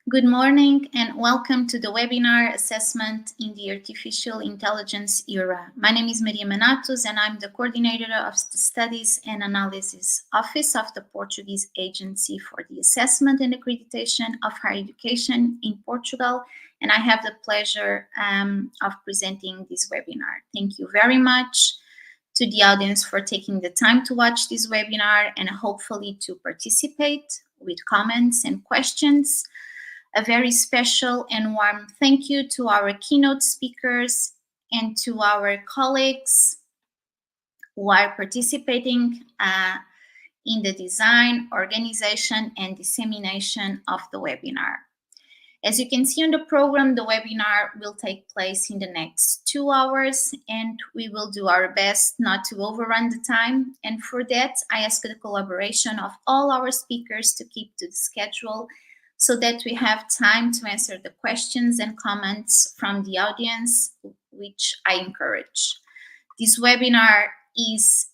Good morning and welcome to the webinar Assessment in the Artificial Intelligence Era. My name is Maria Manatos and I'm the coordinator of the Studies and Analysis Office of the Portuguese Agency for the Assessment and Accreditation of Higher Education in Portugal, and I have the pleasure of presenting this webinar. Thank you very much to the audience for taking the time to watch this webinar and hopefully to participate with comments and questions. A very special and warm thank you to our keynote speakers and to our colleagues who are participating in the design, organization, and dissemination of the webinar. As you can see on the program, the webinar will take place in the next 2 hours, and we will do our best not to overrun the time. And for that, I ask the collaboration of all our speakers to keep to the schedule so that we have time to answer the questions and comments from the audience, which I encourage. This webinar is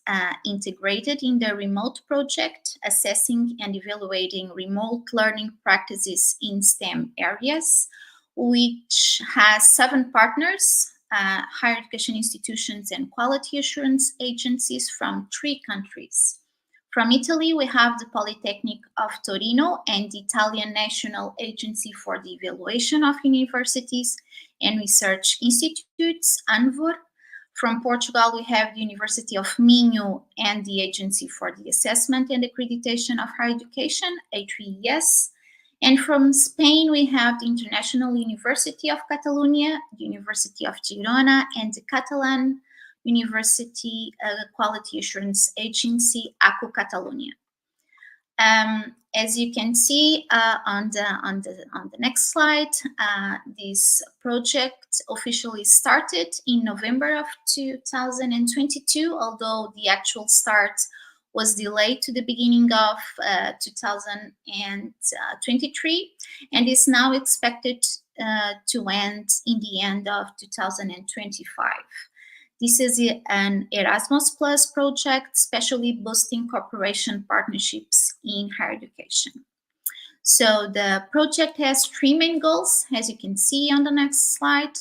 integrated in the remote project, assessing and evaluating remote learning practices in STEM areas, which has 7 partners, higher education institutions and quality assurance agencies from 3 countries. From Italy, we have the Politècnica of Torino and the Italian National Agency for the Evaluation of Universities and Research Institutes, ANVUR. From Portugal, we have the University of Minho and the Agency for the Assessment and Accreditation of Higher Education, A3ES. And from Spain, we have the International University of Catalunya, the University of Girona, and the Catalan University Quality Assurance Agency, ACU Catalunya. As you can see on the next slide, this project officially started in November of 2022, although the actual start was delayed to the beginning of 2023, and is now expected to end in the end of 2025. This is an Erasmus Plus project, specially boosting cooperation partnerships in higher education. So the project has 3 main goals, as you can see on the next slide.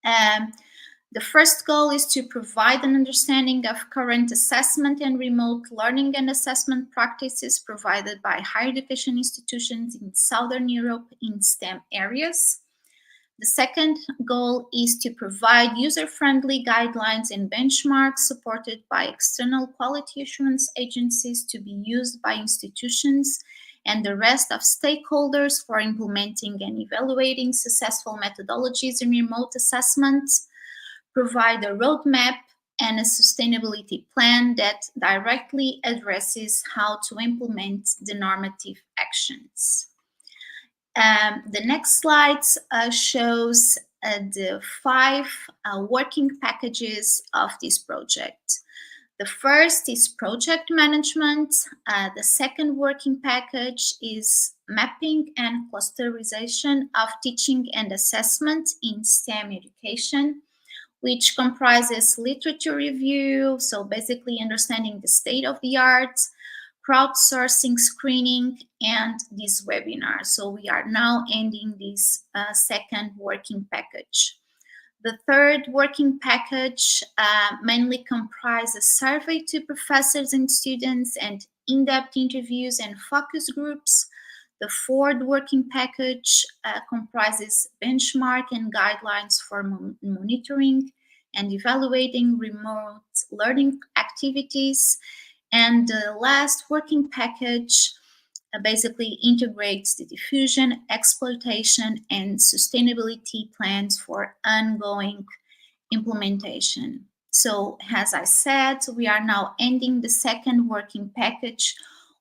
The first goal is to provide an understanding of current assessment and remote learning and assessment practices provided by higher education institutions in Southern Europe in STEM areas. The second goal is to provide user-friendly guidelines and benchmarks supported by external quality assurance agencies to be used by institutions and the rest of stakeholders for implementing and evaluating successful methodologies in remote assessments, provide a roadmap and a sustainability plan that directly addresses how to implement the normative actions. The next slide shows the 5 working packages of this project. The first is project management. The second working package is mapping and clusterization of teaching and assessment in STEM education, which comprises literature review, so basically understanding the state of the art, crowdsourcing screening, and this webinar. So we are now ending this second working package. The third working package mainly comprises survey to professors and students and in-depth interviews and focus groups. The fourth working package comprises benchmark and guidelines for monitoring and evaluating remote learning activities. And the last working package basically integrates the diffusion, exploitation, and sustainability plans for ongoing implementation. So, as I said, we are now ending the second working package,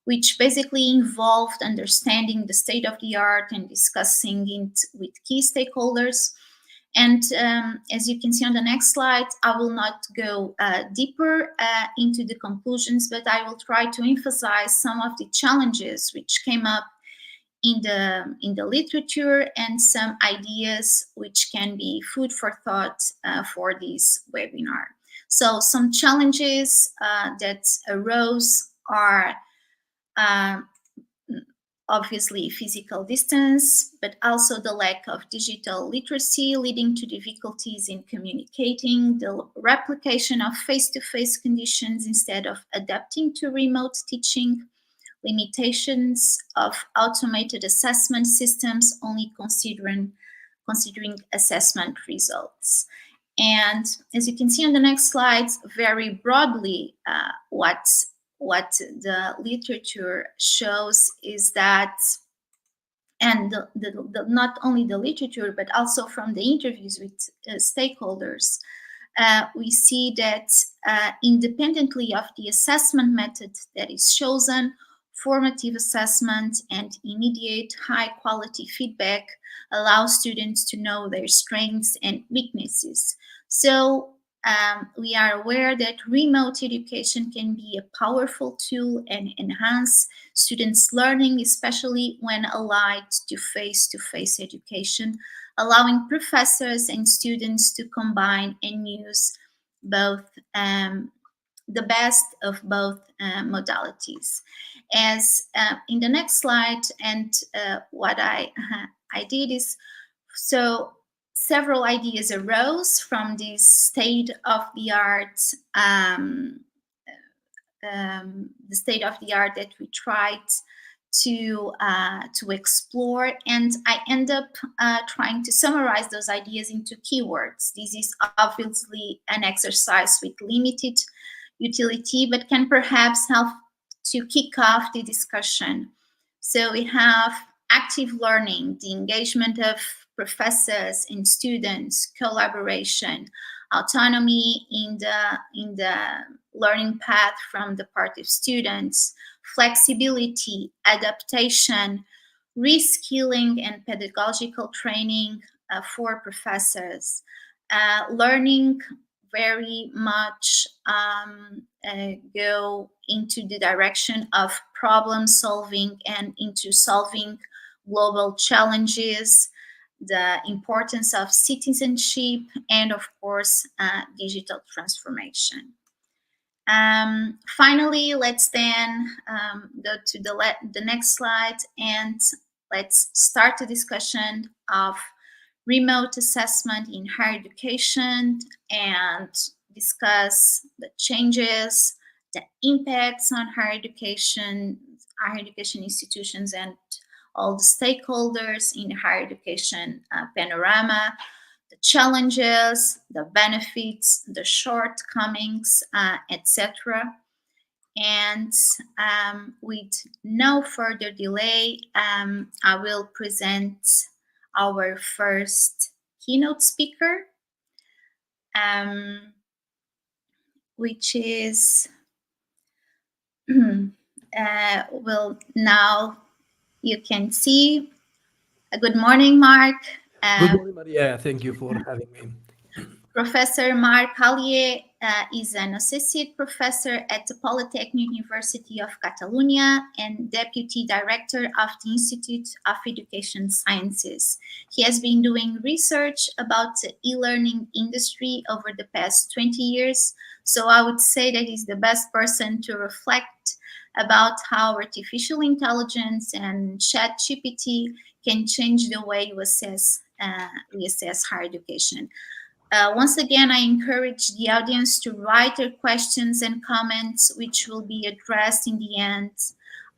which basically involved understanding the state of the art and discussing it with key stakeholders. And as you can see on the next slide, I will not go deeper into the conclusions, but I will try to emphasize some of the challenges which came up in the literature and some ideas which can be food for thought for this webinar. So some challenges that arose are obviously physical distance, but also the lack of digital literacy leading to difficulties in communicating, the replication of face-to-face conditions instead of adapting to remote teaching, limitations of automated assessment systems only considering assessment results. And as you can see on the next slides, very broadly, what the literature shows is that, and not only the literature, but also from the interviews with stakeholders, we see that independently of the assessment method that is chosen, formative assessment and immediate high-quality feedback allow students to know their strengths and weaknesses. So we are aware that remote education can be a powerful tool and enhance students' learning, especially when allied to face-to-face education, allowing professors and students to combine and use both the best of both modalities. As in the next slide, and what I did is, so several ideas arose from this state-of-the-art that we tried to explore, and I end up trying to summarize those ideas into keywords. This is obviously an exercise with limited utility, but can perhaps help to kick off the discussion. So we have active learning, the engagement of professors and students, collaboration, autonomy in the learning path from the part of students, flexibility, adaptation, reskilling and pedagogical training for professors, learning very much go into the direction of problem solving and into solving global challenges, the importance of citizenship, and of course, digital transformation. Finally, let's then go to the next slide, and let's start the discussion of remote assessment in higher education and discuss the changes, the impacts on higher education institutions, and all the stakeholders in higher education panorama, the challenges, the benefits, the shortcomings, etc. And with no further delay, I will present our first keynote speaker, which is, well, now you can see. Good morning, Marc. Good morning, Maria. Thank you for having me. Professor Marc Alier is an associate professor at the Politècnica University of Catalunya and deputy director of the Institute of Education Sciences. He has been doing research about the e-learning industry over the past 20 years, so I would say that he's the best person to reflect about how artificial intelligence and ChatGPT can change the way we assess higher education. Once again, I encourage the audience to write their questions and comments, which will be addressed in the end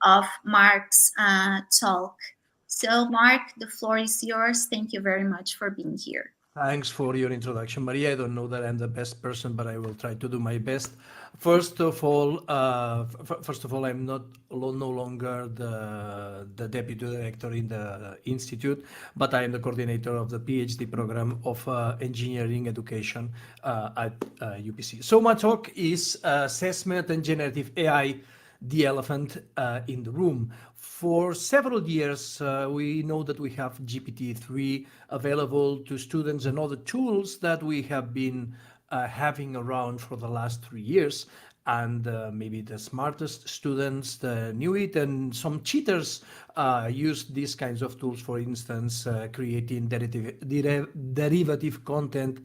of Marc's talk. So, Marc, the floor is yours. Thank you very much for being here. Thanks for your introduction, Maria. I don't know that I'm the best person, but I will try to do my best. First of all, I'm no longer the deputy director in the institute, but I am the coordinator of the PhD program of engineering education at UPC. So my talk is assessment and generative AI, the elephant in the room. For several years, we know that we have GPT-3 available to students and other tools that we have been having around for the last 3 years. And maybe the smartest students knew it, and some cheaters used these kinds of tools, for instance, creating derivative content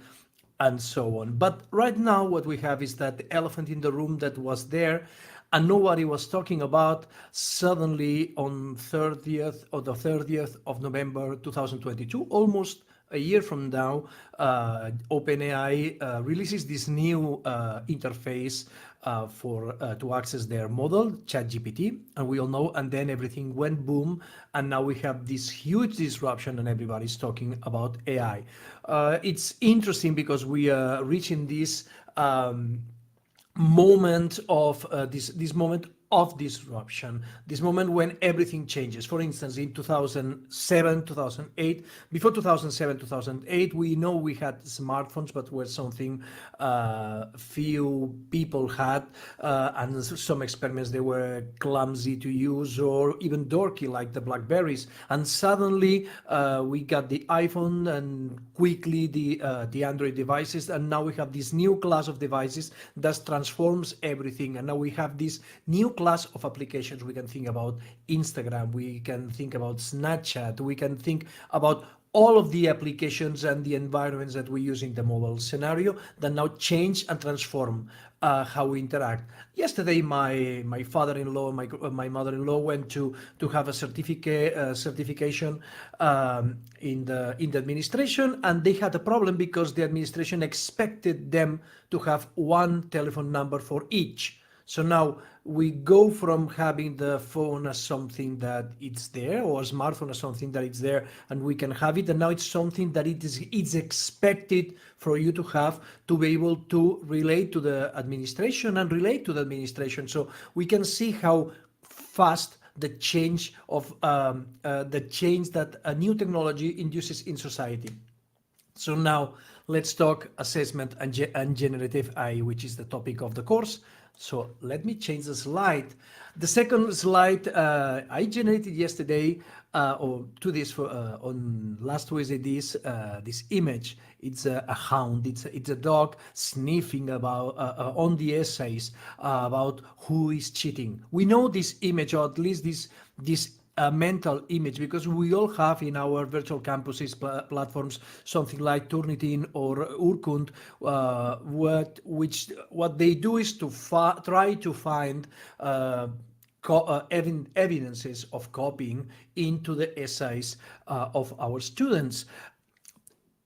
and so on. But right now what we have is that elephant in the room that was there, and nobody was talking about. Suddenly on the 30th of November 2022, almost a year from now, OpenAI releases this new interface for to access their model, ChatGPT, and we all know, and then everything went boom, and now we have this huge disruption, and everybody's talking about AI. It's interesting because we are reaching this moment of this moment of disruption, this moment when everything changes. For instance, in 2007, 2008, before 2007, 2008, we know we had smartphones, but were something few people had, and some experiments, they were clumsy to use or even dorky, like the Blackberries. And suddenly we got the iPhone and quickly the Android devices, and now we have this new class of devices that transforms everything. And now we have this new class of applications. We can think about Instagram, we can think about Snapchat, we can think about all of the applications and the environments that we use in the mobile scenario that now change and transform how we interact. Yesterday, my father-in-law, my mother-in-law went to have a certification in the administration, and they had a problem because the administration expected them to have one telephone number for each. So now we go from having the phone as something that it's there, or a smartphone as something that it's there and we can have it, and now it's something that it's expected for you to have to be able to relate to the administration and relate to the administration. So we can see how fast the change that a new technology induces in society. So now let's talk assessment and generative AI, which is the topic of the course. So let me change the slide. The second slide I generated yesterday, or to this on last Wednesday. This image. It's a hound. It's a dog sniffing about on the essays about who is cheating. We know this image, or at least this mental image, because we all have in our virtual campuses platforms something like Turnitin or Urkund. What they do is to try to find evidences of copying into the essays of our students.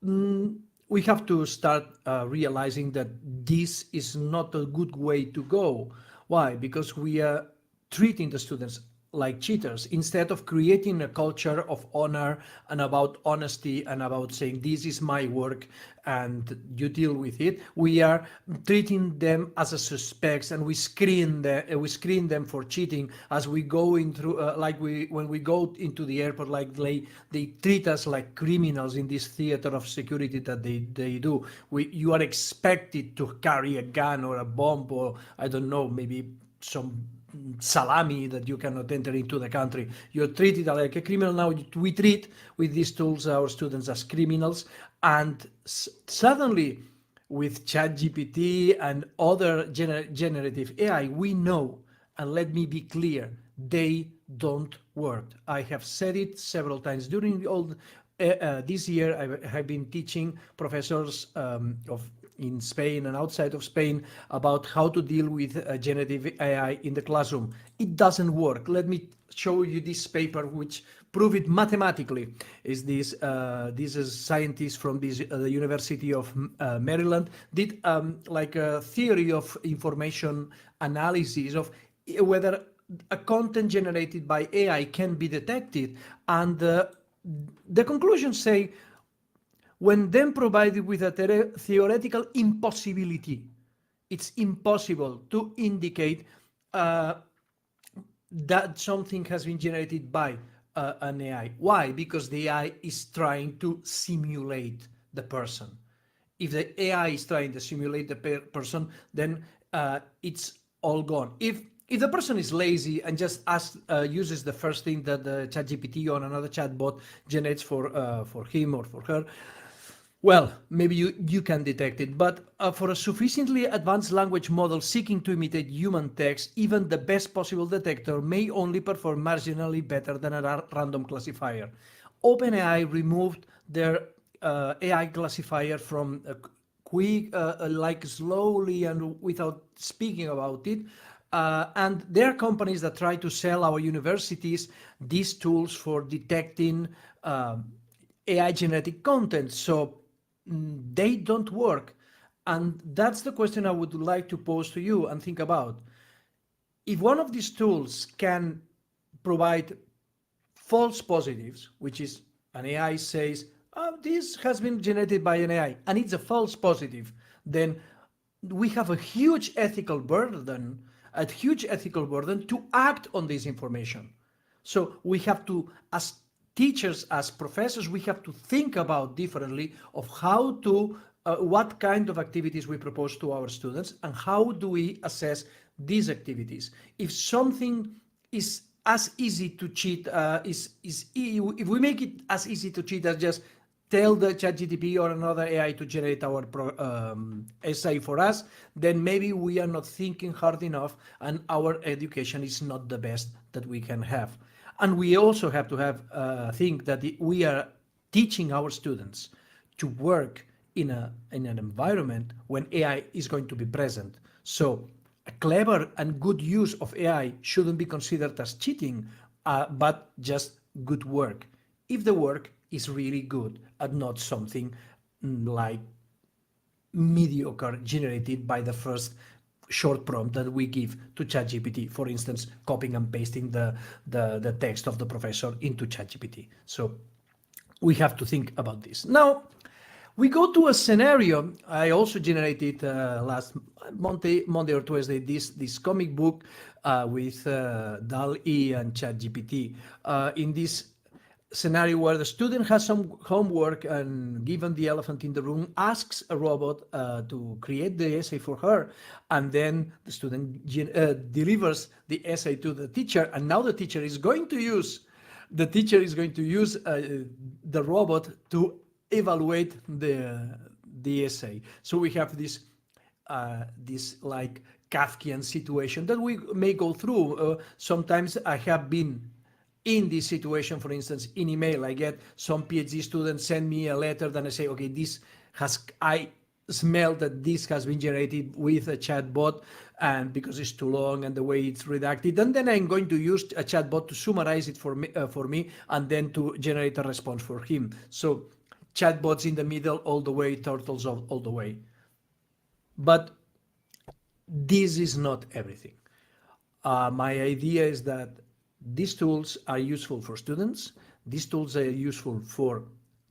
We have to start realizing that this is not a good way to go. Why? Because we are treating the students like cheaters, instead of creating a culture of honor and about honesty and about saying this is my work and you deal with it. We are treating them as a suspects, and we screen them for cheating as we go into when we go into the airport, like they treat us like criminals in this theater of security that they do. You are expected to carry a gun or a bomb, or I don't know, maybe some salami that you cannot enter into the country. You're treated like a criminal. Now we treat with these tools our students as criminals, and suddenly with ChatGPT and other generative AI, we know, and let me be clear, they don't work. I have said it several times during all this year. I have been teaching professors in Spain and outside of Spain about how to deal with generative AI in the classroom. It doesn't work. Let me show you this paper which prove it mathematically. Is this scientist from the University of Maryland did like a theory of information analysis of whether a content generated by AI can be detected, and the conclusions say, when then provided with a theoretical impossibility, it's impossible to indicate that something has been generated by an AI. Why? Because the AI is trying to simulate the person. If the AI is trying to simulate the person, then it's all gone. If the person is lazy and just uses the first thing that the ChatGPT or another chatbot generates for him or for her, well, maybe you can detect it, but for a sufficiently advanced language model seeking to imitate human text, even the best possible detector may only perform marginally better than a random classifier. OpenAI removed their AI classifier from quick, like slowly and without speaking about it, And there are companies that try to sell our universities these tools for detecting AI genetic content. So they don't work. And that's the question I would like to pose to you and think about. If one of these tools can provide false positives, which is an AI says, oh, this has been generated by an AI, and it's a false positive, then we have a huge ethical burden to act on this information. So we have to, as teachers, as professors, we have to think about differently of how to, what kind of activities we propose to our students and how do we assess these activities. If something is as easy to cheat, if we make it as easy to cheat as just tell the ChatGPT or another AI to generate our essay for us, then maybe we are not thinking hard enough and our education is not the best that we can have. And we also have to have think that we are teaching our students to work in an environment when AI is going to be present. So a clever and good use of AI shouldn't be considered as cheating, but just good work. If the work is really good and not something like mediocre generated by the first short prompt that we give to ChatGPT, for instance, copying and pasting the text of the professor into ChatGPT. So we have to think about this. Now, we go to a scenario. I also generated last Monday or Tuesday this comic book with DALL-E and ChatGPT. In this scenario where the student has some homework and given the elephant in the room, asks a robot to create the essay for her, and then the student delivers the essay to the teacher, and now the teacher is going to use the robot to evaluate the essay. So we have this like Kafkian situation that we may go through. Sometimes I have been in this situation. For instance, in email, I get some PhD students send me a letter, then I say, okay, I smell that this has been generated with a chatbot, and because it's too long and the way it's redacted, and then I'm going to use a chatbot to summarize it for me, and then to generate a response for him. So chatbots in the middle all the way, turtles all the way. But this is not everything. My idea is that these tools are useful for students, these tools are useful for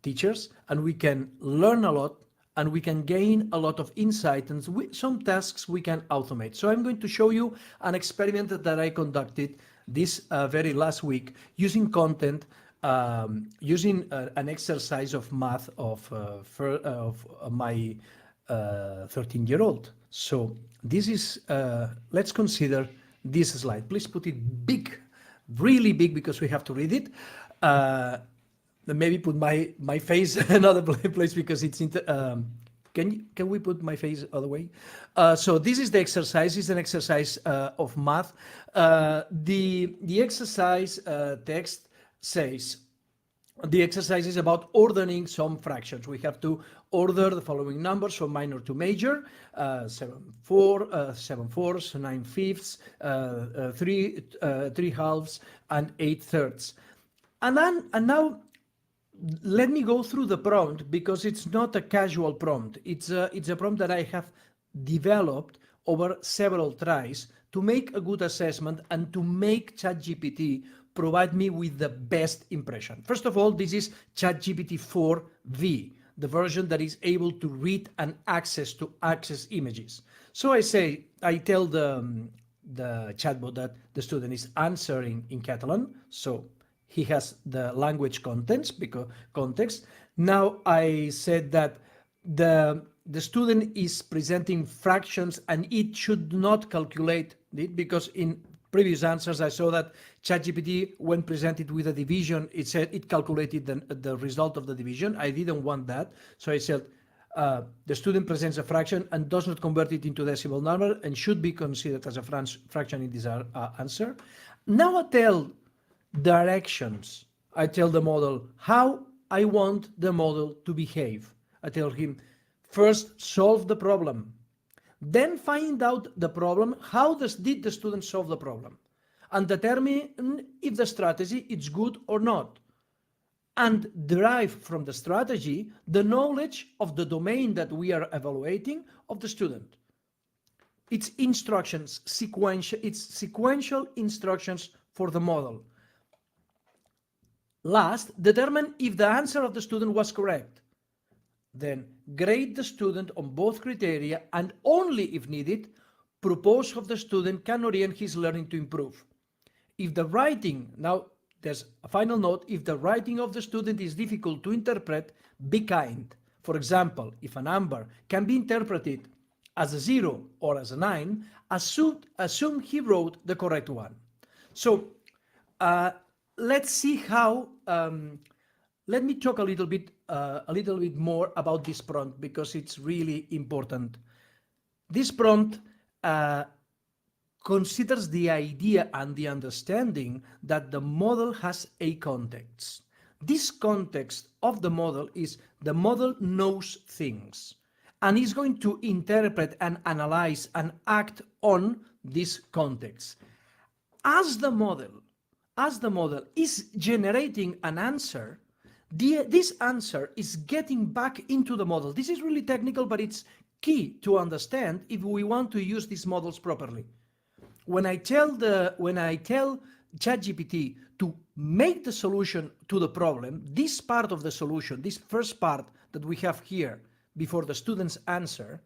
teachers, and we can learn a lot and we can gain a lot of insight, and some tasks we can automate. So I'm going to show you an experiment that I conducted this very last week using content, using an exercise of math of my 13-year-old. So this is, let's consider this slide. Please put it big, really big, because we have to read it. Maybe put my face another place because it's can we put my face other way? So this is the exercise. It's an exercise of math. The exercise text says, the exercise is about ordering some fractions. We have to order the following numbers from minor to major: 7 fourths, 9 fifths, 3 halves, and 8 thirds. And now let me go through the prompt, because it's not a casual prompt. It's a prompt that I have developed over several tries to make a good assessment and to make ChatGPT provide me with the best impression. First of all, this is ChatGPT 4V, the version that is able to read and access images. So I tell the chatbot that the student is answering in Catalan, so he has the language context. Now I said that the student is presenting fractions and it should not calculate it, because in previous answers I saw that ChatGPT, when presented with a division, it said it calculated the result of the division. I didn't want that, so I said the student presents a fraction and does not convert it into decimal number and should be considered as a fraction in this answer. Now I tell directions. I tell the model how I want the model to behave. I tell him, first, solve the problem. Then find out the problem, how did the student solve the problem, and determine if the strategy is good or not, and derive from the strategy the knowledge of the domain that we are evaluating of the student. It's instructions, it's sequential instructions for the model. Last, determine if the answer of the student was correct. Then grade the student on both criteria, and only if needed, propose how the student can orient his learning to improve. If the writing, now there's a final note, if the writing of the student is difficult to interpret, be kind. For example, if a number can be interpreted as a 0 or as a 9, assume he wrote the correct one. So let's see how, let me talk a little bit more about this prompt, because it's really important. This prompt considers the idea and the understanding that the model has a context. This context of the model is the model knows things and is going to interpret and analyze and act on this context. As the model is generating an answer, this answer is getting back into the model. This is really technical, but it's key to understand if we want to use these models properly. When I tell ChatGPT to make the solution to the problem, this part of the solution, this first part that we have here before the student's answer,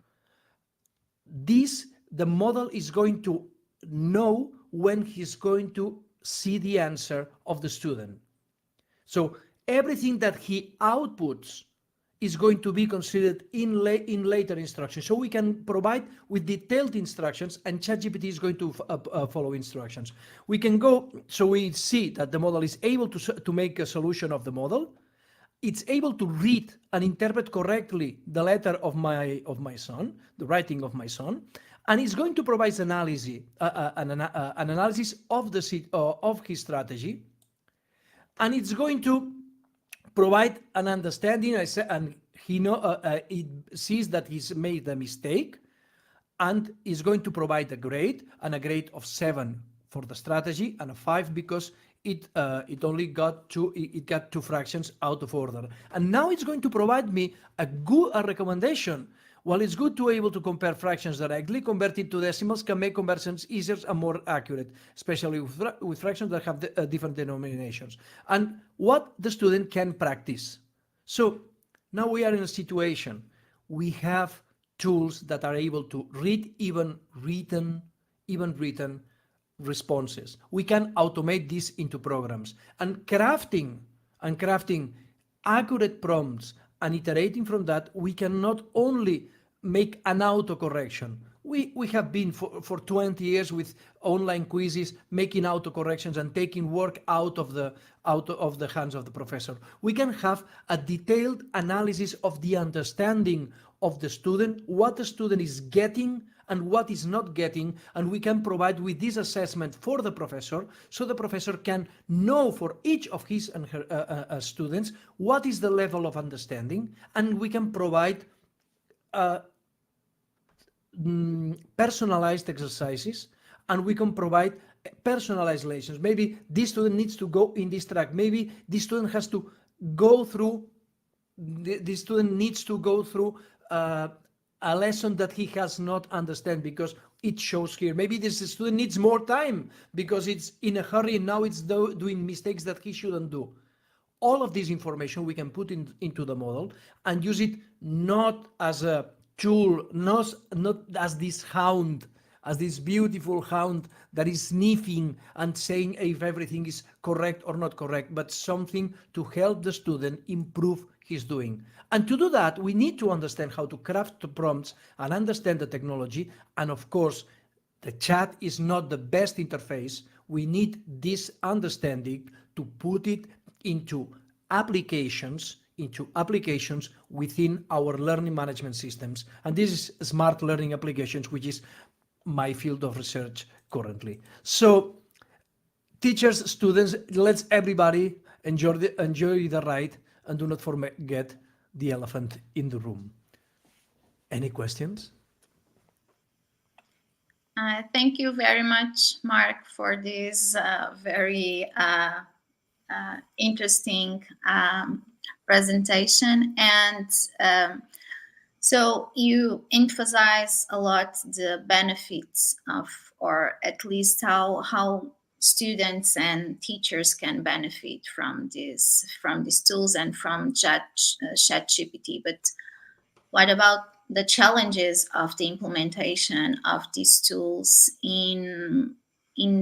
the model is going to know when he's going to see the answer of the student. So everything that he outputs is going to be considered in later instructions. So we can provide with detailed instructions, and ChatGPT is going to follow instructions. We can go, so we see that the model is able to make a solution of the model. It's able to read and interpret correctly the letter of my son, the writing of my son, and it's going to provide an analysis of his strategy, and it's going to provide an understanding, and it sees that he's made a mistake, and is going to provide a grade of 7 for the strategy and a 5 because it got two fractions out of order. And now it's going to provide me a recommendation. While it's good to be able to compare fractions directly, converted to decimals can make conversions easier and more accurate, especially with fractions that have different denominations, and what the student can practice. So now we are in a situation, we have tools that are able to read even written responses. We can automate this into programs, and crafting accurate prompts and iterating from that, we can not only make an autocorrection. We have been for 20 years with online quizzes, making autocorrections and taking work out of the hands of the professor. We can have a detailed analysis of the understanding of the student, what the student is getting and what is not getting, and we can provide with this assessment for the professor, so the professor can know for each of his and her students what is the level of understanding, and we can provide personalized exercises, and we can provide personalized lessons. Maybe this student needs to go in this track. Maybe this student has to go through. This student needs to go through a lesson that he has not understand because it shows here. Maybe this student needs more time because it's in a hurry and now it's doing mistakes that he shouldn't do. All of this information we can put into the model and use it not as a tool, not as this hound, as this beautiful hound that is sniffing and saying if everything is correct or not correct, but something to help the student improve his doing. And to do that, we need to understand how to craft the prompts and understand the technology. And of course, the chat is not the best interface. We need this understanding to put it into applications within our learning management systems. And this is smart learning applications, which is my field of research currently. So teachers, students, let's everybody enjoy the ride, and do not forget the elephant in the room. Any questions? Thank you very much, Marc, for this very interesting presentation. And so you emphasize a lot the benefits of, or at least how students and teachers can benefit from these tools and from ChatGPT. But what about the challenges of the implementation of these tools in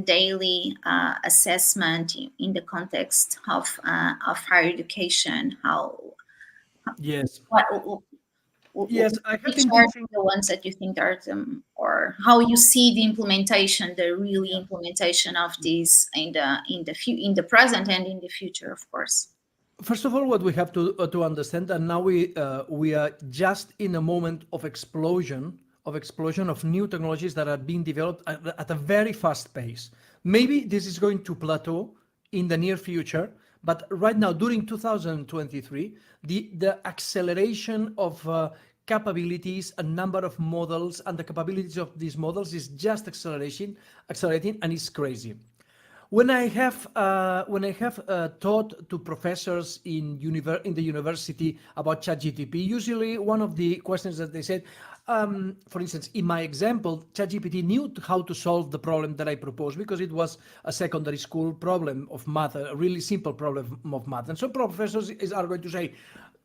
daily assessment in the context of higher education? Yes. What, Yes, I have which been are teaching. the ones that you think are or how you see the implementation, the really implementation of these in the present and in the future, of course. First of all, what we have to understand that now we are just in a moment of explosion of new technologies that are being developed at a very fast pace. Maybe this is going to plateau in the near future, but right now during 2023, the acceleration of capabilities, a number of models, and the capabilities of these models is just accelerating, and it's crazy. When I have taught to professors in the university about ChatGPT, usually one of the questions that they said, for instance, in my example, ChatGPT knew how to solve the problem that I proposed because it was a secondary school problem of math, a really simple problem of math. And so professors are going to say,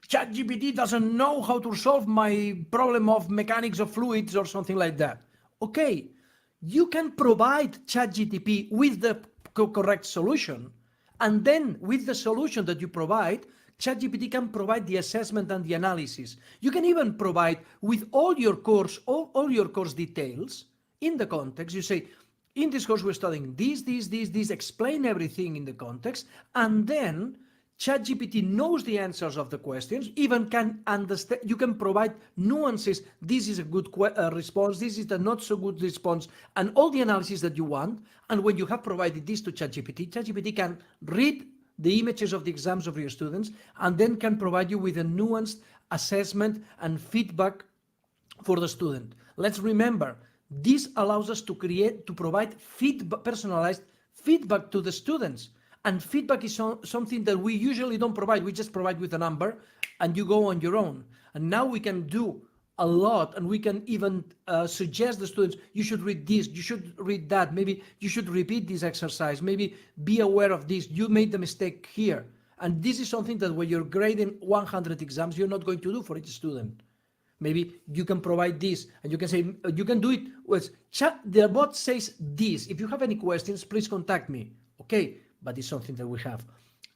ChatGPT doesn't know how to solve my problem of mechanics of fluids or something like that. Okay, you can provide ChatGPT with the correct solution, and then with the solution that you provide, ChatGPT can provide the assessment and the analysis. You can even provide with all your course details in the context. You say, in this course we're studying this, explain everything in the context, and then ChatGPT knows the answers of the questions, even can understand, you can provide nuances. This is a good response, this is a not so good response, and all the analysis that you want. And when you have provided this to ChatGPT, ChatGPT can read the images of the exams of your students and then can provide you with a nuanced assessment and feedback for the student. Let's remember, this allows us to provide personalized feedback to the students. And feedback is something that we usually don't provide. We just provide with a number and you go on your own. And now we can do a lot, and we can even suggest the students, you should read this, you should read that, maybe you should repeat this exercise, maybe be aware of this, you made the mistake here. And this is something that when you're grading 100 exams, you're not going to do for each student. Maybe you can provide this, and you can say, you can do it with chat. The bot says this. If you have any questions, please contact me. Okay, but it's something that we have.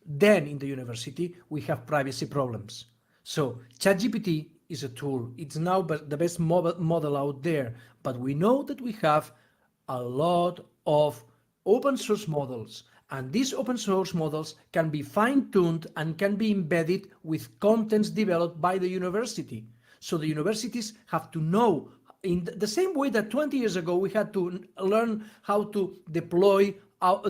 Then in the university, we have privacy problems. So ChatGPT is a tool. It's now the best model out there, but we know that we have a lot of open source models, and these open source models can be fine-tuned and can be embedded with contents developed by the university. So the universities have to know, in the same way that 20 years ago we had to learn how to deploy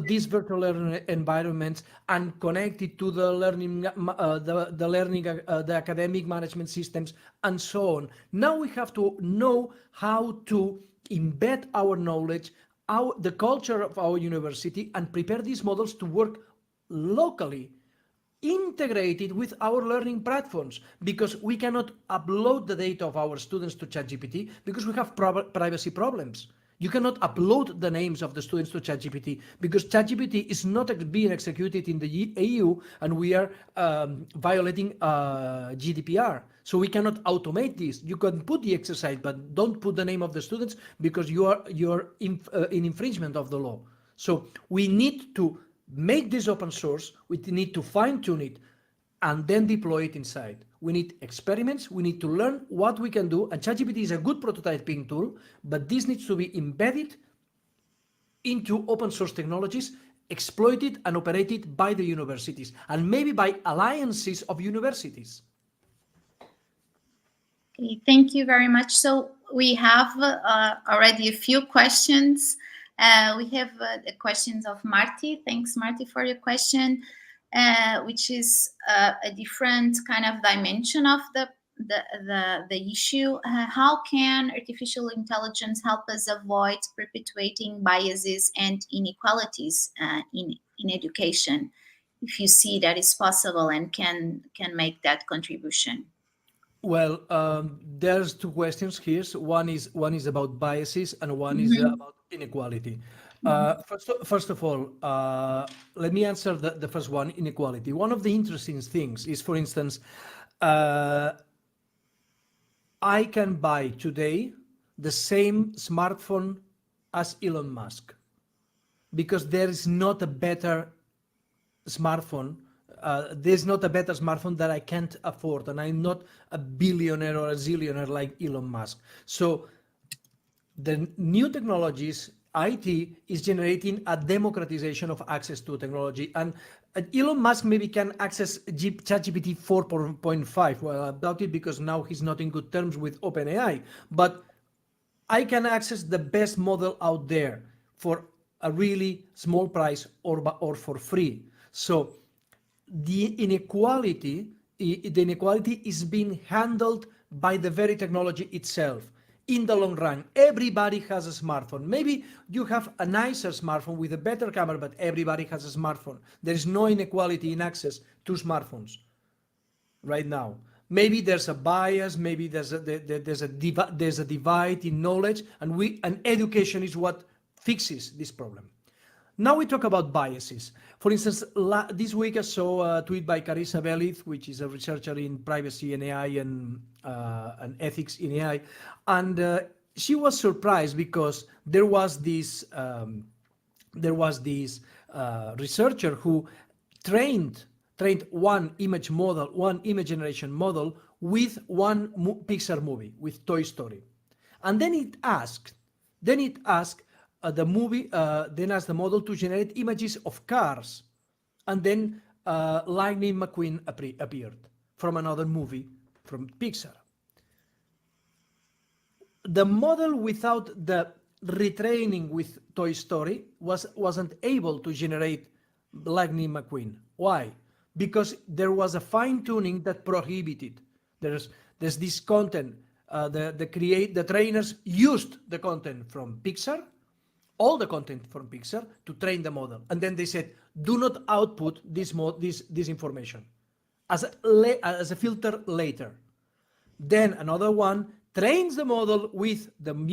these virtual learning environments and connect it to the learning, the academic management systems, and so on. Now we have to know how to embed our knowledge, the culture of our university, and prepare these models to work locally, integrated with our learning platforms, because we cannot upload the data of our students to ChatGPT because we have privacy problems. You cannot upload the names of the students to ChatGPT because ChatGPT is not being executed in the EU, and we are violating GDPR. So we cannot automate this. You can put the exercise, but don't put the name of the students because you're in infringement of the law. So we need to make this open source, we need to fine-tune it, and then deploy it inside. We need experiments, we need to learn what we can do, and ChatGPT is a good prototyping tool, but this needs to be embedded into open source technologies, exploited and operated by the universities, and maybe by alliances of universities. Okay, thank you very much. So we have already a few questions. We have the questions of Marty. Thanks, Marty, for your question, which is a different kind of dimension of the issue. How can artificial intelligence help us avoid perpetuating biases and inequalities in education? If you see that is possible and can make that contribution. Well, there's two questions here. So one is about biases, and one is Mhm. about inequality. Mhm. First of all, let me answer the first one, inequality. One of the interesting things is, for instance, uh, I can buy today the same smartphone as Elon Musk because there is not a better smartphone. There's not a better smartphone that I can't afford, and I'm not a billionaire or a zillionaire like Elon Musk. So the new technologies, IT is generating a democratization of access to technology. And Elon Musk maybe can access ChatGPT 4.5. Well, I doubt it because now he's not in good terms with OpenAI. But I can access the best model out there for a really small price or for free. So the inequality is being handled by the very technology itself. In the long run, everybody has a smartphone. Maybe you have a nicer smartphone with a better camera, but everybody has a smartphone. There is no inequality in access to smartphones right now. Maybe there's a bias, maybe there's a divide in knowledge, and education is what fixes this problem. Now we talk about biases. For instance, this week I saw a tweet by Carissa Belith, which is a researcher in privacy in AI and ethics in AI, and she was surprised because there was this researcher who trained one image model, one image generation model with one Pixar movie, with Toy Story, and then it asked then asked the model to generate images of cars, and then Lightning McQueen appeared from another movie from Pixar. The model without the retraining with Toy Story wasn't able to generate Lightning McQueen. Why? Because there was a fine tuning that prohibited. There's this content. The trainers used the content from Pixar, all the content from Pixar, to train the model, and then they said, do not output this information as a filter later. Then another one trains the model with train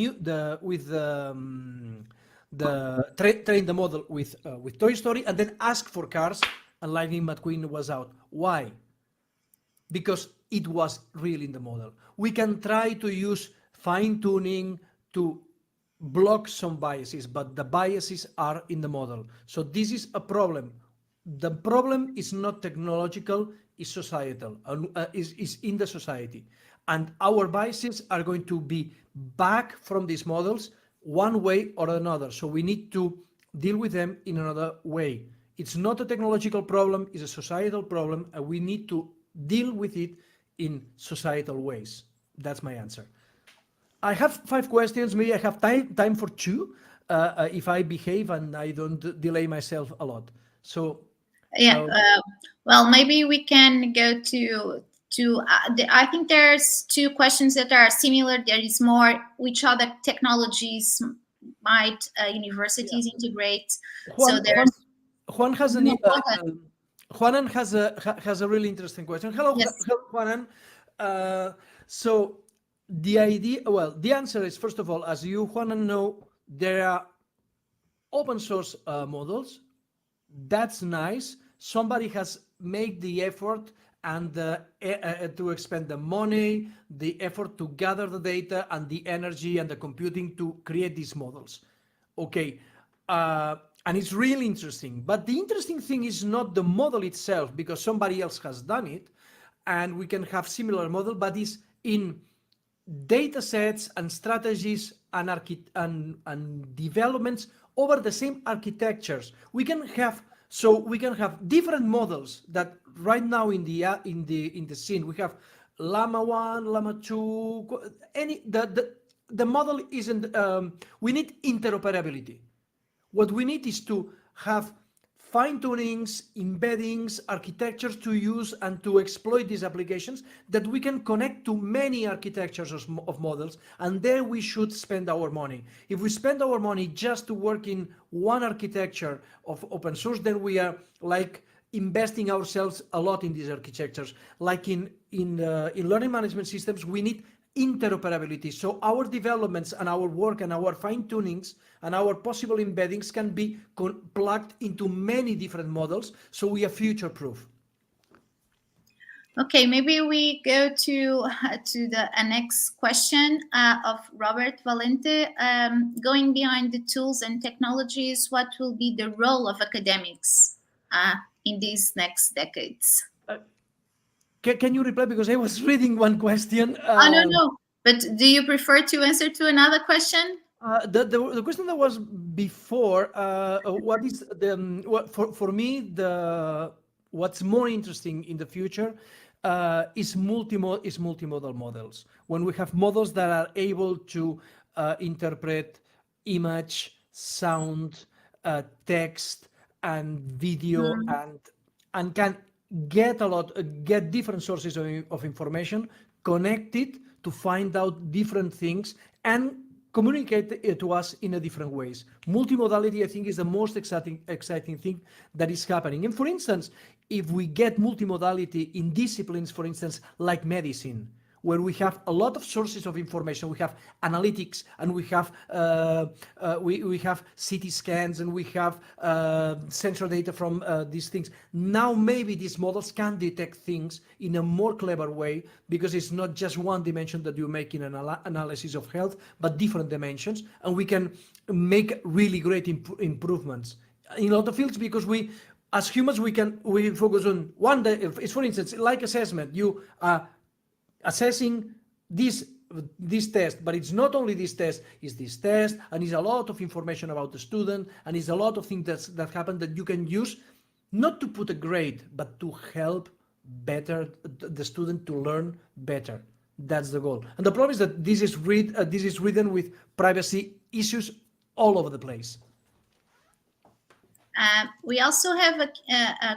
the model with Toy Story, and then ask for cars, and Lightning McQueen was out. Why? Because it was real in the model. We can try to use fine tuning to block some biases, but the biases are in the model. So this is a problem. The problem is not technological, it's societal, is in the society. And our biases are going to be back from these models one way or another. So we need to deal with them in another way. It's not a technological problem, it's a societal problem, and we need to deal with it in societal ways. That's my answer. I have 5 questions. Maybe I have time for 2 if I behave and I don't delay myself a lot. So, Yeah. uh, Well, maybe we can go to. I think there's 2 questions that are similar. There is more. Which other technologies might yeah. universities integrate? So Juan, Juan, there's. Juan has No, go ahead. Juanan has a really interesting question. Hello, Yes. hello, Juanan. Uh, so the answer is, first of all, as you, Juanan, know, there are open source models. That's nice. Somebody has made the effort and to expend the money, the effort to gather the data and the energy and the computing to create these models. Okay, and it's really interesting. But the interesting thing is not the model itself, because somebody else has done it, and we can have similar model, but it's in data sets and strategies and developments over the same architectures. We can have different models that right now in the scene we have Llama 1, Llama 2. The model isn't. We need interoperability. What we need is to have fine-tunings, embeddings, architectures to use and to exploit these applications that we can connect to many architectures of models, and there we should spend our money. If we spend our money just to work in one architecture of open source, then we are like investing ourselves a lot in these architectures. Like in learning management systems, we need interoperability. So our developments and our work and our fine-tunings and our possible embeddings can be plugged into many different models, so we are future-proof. Okay, maybe we go to the next question of Robert Valente. Going behind the tools and technologies, what will be the role of academics in these next decades? Can you reply, because I was reading one question? No. But do you prefer to answer to another question? The question that was before, what is the for me what's more interesting in the future is multimodal models. When we have models that are able to interpret image, sound, text, and video, and can get different sources of information, connect it to find out different things and communicate it to us in a different ways. Multimodality, I think, is the most exciting thing that is happening. And for instance, if we get multimodality in disciplines, for instance, like medicine, where we have a lot of sources of information, we have analytics, and we have CT scans, and we have sensor data from these things. Now maybe these models can detect things in a more clever way, because it's not just one dimension that you make in an analysis of health, but different dimensions, and we can make really great improvements in a lot of fields, because we, as humans, we focus on one day. It's, for instance, like assessment. You are assessing this test, but it's not only this test, it's this test, and it's a lot of information about the student, and it's a lot of things that happen that you can use not to put a grade, but to help better the student to learn better. That's the goal. And the problem is that this is written with privacy issues all over the place. We also have a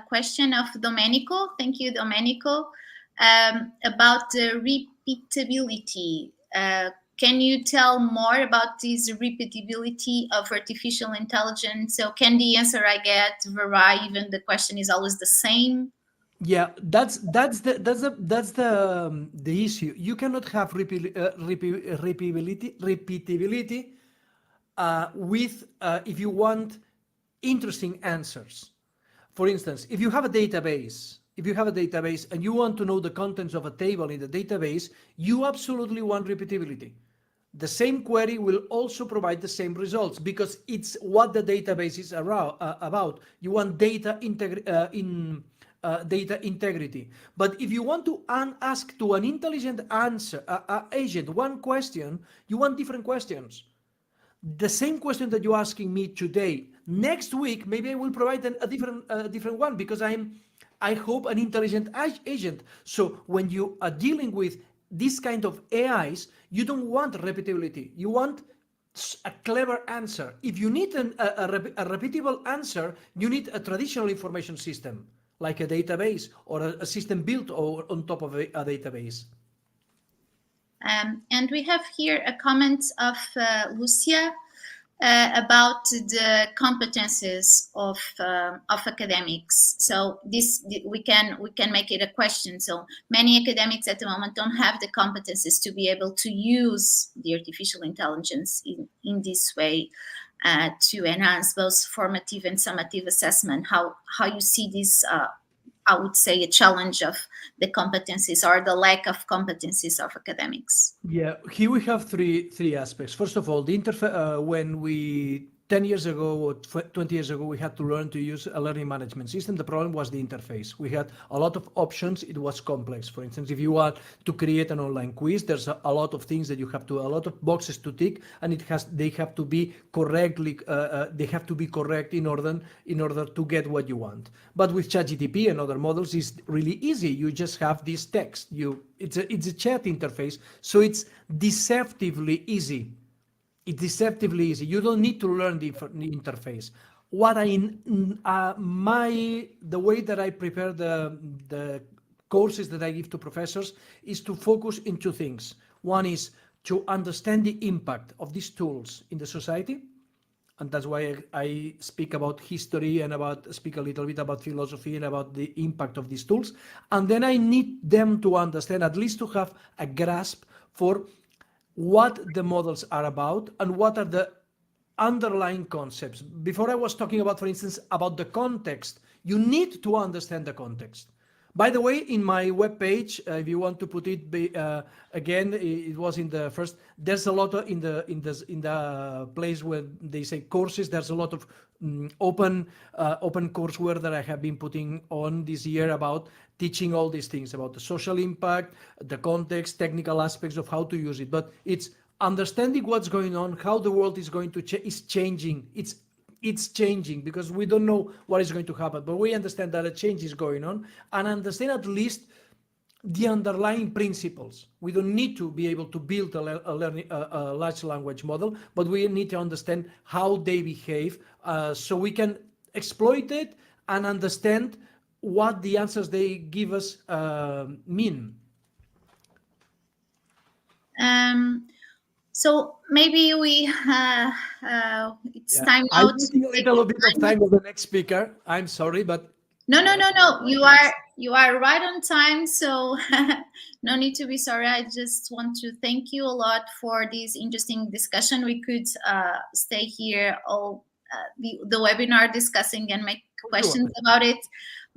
question of Domenico. Thank you, Domenico. About the repeatability. Can you tell more about this repeatability of artificial intelligence? So can the answer I get vary, even the question is always the same? Yeah, that's the issue. You cannot have repeatability with if you want interesting answers. For instance, if you have a database and you want to know the contents of a table in the database, you absolutely want repeatability. The same query will also provide the same results, because it's what the database is about. You want data integrity. But if you want to ask to an intelligent agent one question, you want different questions. The same question that you're asking me today, next week maybe I will provide a different one, because I hope an intelligent agent. So when you are dealing with this kind of AIs, you don't want repeatability. You want a clever answer. If you need a repeatable answer, you need a traditional information system, like a database or a system built on top of a database. And we have here a comment of Lucia about the competences of academics. So this we can make it a question. So many academics at the moment don't have the competences to be able to use the artificial intelligence in this way to enhance both formative and summative assessment. How you see this? I would say a challenge of the competencies or the lack of competencies of academics. Yeah, here we have three aspects. First of all, the interface. When we 10 years ago or 20 years ago, we had to learn to use a learning management system. The problem was the interface. We had a lot of options. It was complex. For instance, if you want to create an online quiz, there's a lot of things that you have to, a lot of boxes to tick, and they have to be correctly, they have to be correct in order to get what you want. But with ChatGPT and other models, it's really easy. You just have this text. It's a chat interface, so it's deceptively easy. It's deceptively easy. You don't need to learn the interface. what the way that I prepare the courses that I give to professors is to focus in two things. One is to understand the impact of these tools in the society, and that's why I speak about history and speak a little bit about philosophy and about the impact of these tools. And then I need them to understand, at least to have a grasp for what the models are about and what are the underlying concepts. Before I was talking about, for instance, about the context. You need to understand the context. By the way, in my webpage, if you want to put it again, it was in the first. There's a lot in the place where they say courses. There's a lot of open courseware that I have been putting on this year about teaching all these things about the social impact, the context, technical aspects of how to use it. But it's understanding what's going on, how the world is going to is changing. It's changing because we don't know what is going to happen, but we understand that a change is going on, and understand at least the underlying principles. We don't need to be able to build a large language model, but we need to understand how they behave, so we can exploit it and understand what the answers they give us mean. So maybe it's time now. I'm losing a little bit of time with the next speaker. I'm sorry, but no. You are right on time. So no need to be sorry. I just want to thank you a lot for this interesting discussion. We could stay here all the webinar discussing and make questions about it.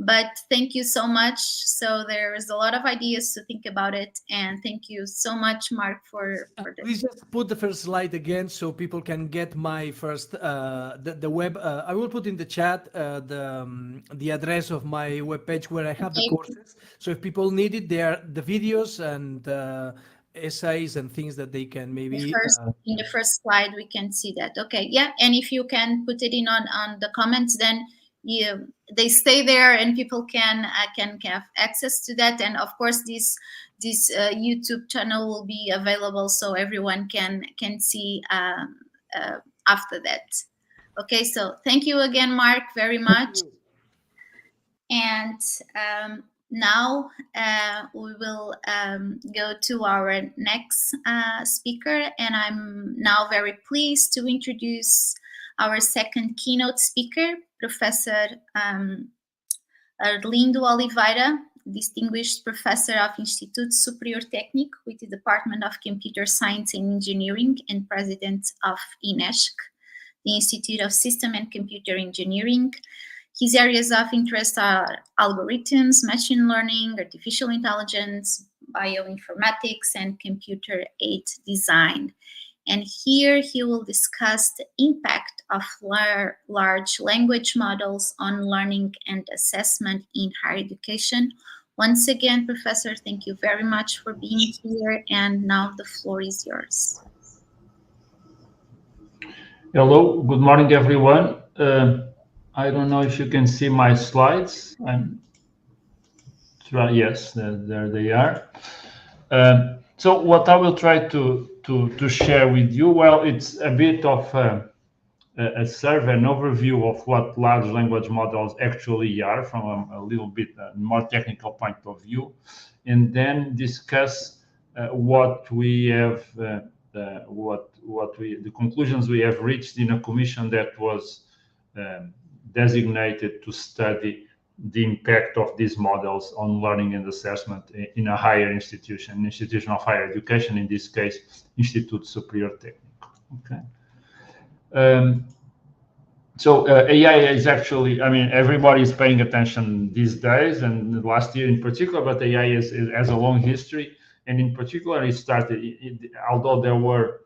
But thank you so much. So there's a lot of ideas to think about it. And thank you so much, Marc, for this. Please just put the first slide again so people can get my first, the web. I will put in the chat the address of my webpage where I have the courses. So if people need it, there are the videos and essays and things that they can maybe... in the first slide, we can see that. Okay, yeah. And if you can put it in on the comments, then they stay there and people can have access to that. And of course this YouTube channel will be available so everyone can see after that. Okay, so thank you again, Marc, very much. And now we will go to our next speaker, and I'm now very pleased to introduce our second keynote speaker, Professor Arlindo Oliveira, Distinguished Professor of Instituto Superior Técnico with the Department of Computer Science and Engineering and President of INESC, the Institute of System and Computer Engineering. His areas of interest are algorithms, machine learning, artificial intelligence, bioinformatics, and computer-aided design. And here he will discuss the impact of large language models on learning and assessment in higher education. Once again, Professor, thank you very much for being here. And now the floor is yours. Hello, good morning, everyone. I don't know if you can see my slides. Yes, there they are. So what I will try to share with you, well, it's a bit of a survey, an overview of what large language models actually are from a little bit more technical point of view, and then discuss what we have, the conclusions we have reached in a commission that was designated to study the impact of these models on learning and assessment in a higher institution, an institution of higher education, in this case, Instituto Superior Técnico. Okay. So AI is actually, I mean, everybody is paying attention these days and last year in particular, but AI has a long history. And in particular, it started, although there were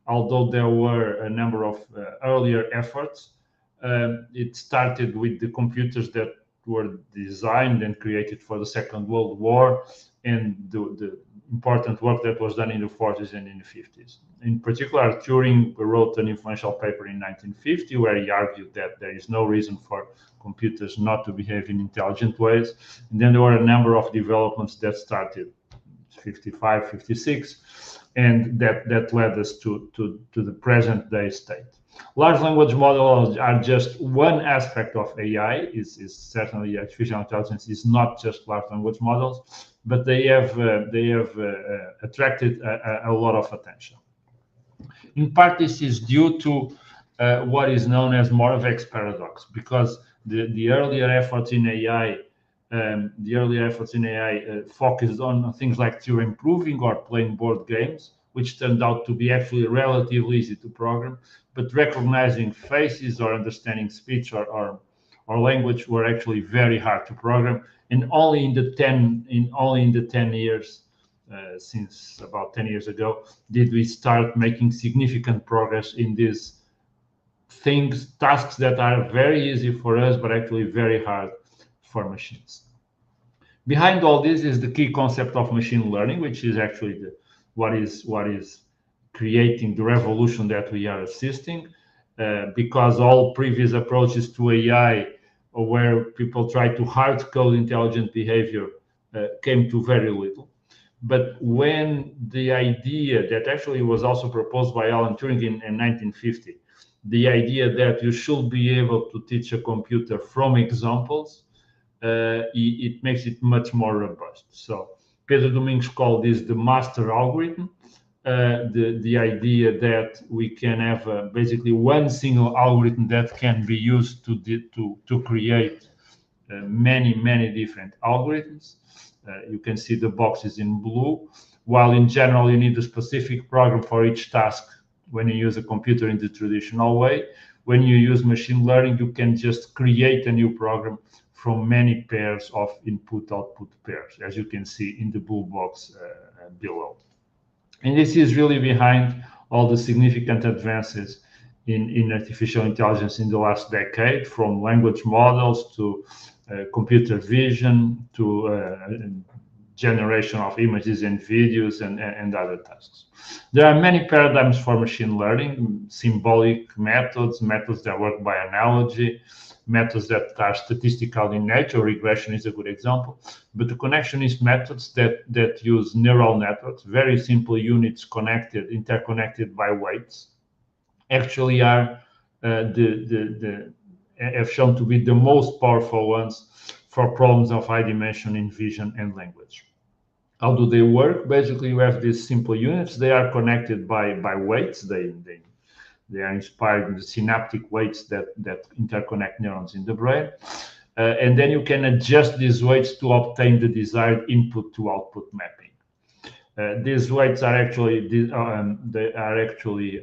a number of earlier efforts, it started with the computers that were designed and created for the Second World War, and the important work that was done in the 40s and in the 50s. In particular, Turing wrote an influential paper in 1950 where he argued that there is no reason for computers not to behave in intelligent ways. And then there were a number of developments that started 55, 56, and that led us to the present day state. Large language models are just one aspect of AI. Is certainly artificial intelligence is not just large language models, but they have attracted a lot of attention. In part, this is due to what is known as Moravec's paradox, because the earlier efforts in AI, focused on things like theorem proving or playing board games, which turned out to be actually relatively easy to program, but recognizing faces or understanding speech or language were actually very hard to program. And only in the 10 years since about 10 years ago did we start making significant progress in these tasks that are very easy for us but actually very hard for machines. Behind all this is the key concept of machine learning, which is actually what is creating the revolution that we are assisting, because all previous approaches to AI, where people try to hard code intelligent behavior, came to very little. But when the idea that actually was also proposed by Alan Turing in 1950, the idea that you should be able to teach a computer from examples, it makes it much more robust. So Pedro Domingos called this the master algorithm, the idea that we can have basically one single algorithm that can be used to create many different algorithms. You can see the boxes in blue, while in general you need a specific program for each task when you use a computer in the traditional way. When you use machine learning, you can just create a new program from many pairs of input-output pairs, as you can see in the blue box below. And this is really behind all the significant advances in artificial intelligence in the last decade, from language models to computer vision to generation of images and videos and other tasks. There are many paradigms for machine learning: symbolic methods, methods that work by analogy, methods that are statistical in nature. Regression is a good example. But the connectionist methods that use neural networks, very simple units interconnected by weights, actually are have shown to be the most powerful ones for problems of high dimension in vision and language. How do they work? Basically, you have these simple units. They are connected by weights. They are inspired in the synaptic weights that interconnect neurons in the brain. And then you can adjust these weights to obtain the desired input to output mapping. These weights are actually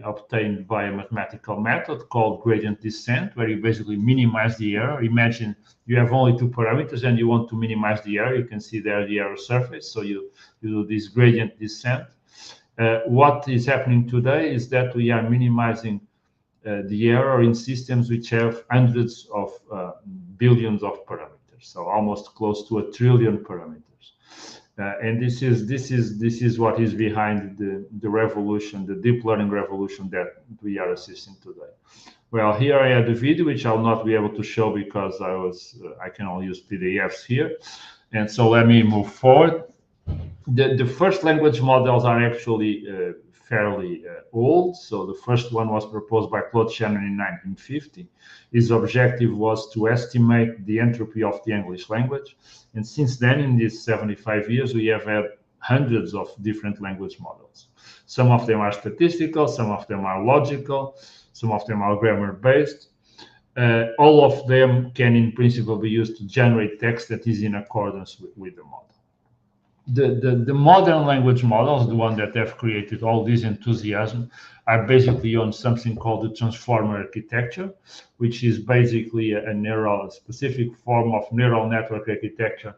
obtained by a mathematical method called gradient descent, where you basically minimize the error. Imagine you have only two parameters and you want to minimize the error. You can see there the error surface. So you do this gradient descent. What is happening today is that we are minimizing the error in systems which have hundreds of billions of parameters, so almost close to 1 trillion parameters. And this is what is behind the revolution, the deep learning revolution that we are assisting today. Well, here I had the video, which I'll not be able to show because I can only use PDFs here. And so let me move forward. The first language models are actually fairly old. So the first one was proposed by Claude Shannon in 1950. His objective was to estimate the entropy of the English language. And since then, in these 75 years, we have had hundreds of different language models. Some of them are statistical, some of them are logical, some of them are grammar-based. All of them can, in principle, be used to generate text that is in accordance with the model. The modern language models, the one that have created all this enthusiasm, are basically on something called the transformer architecture, which is basically a specific form of neural network architecture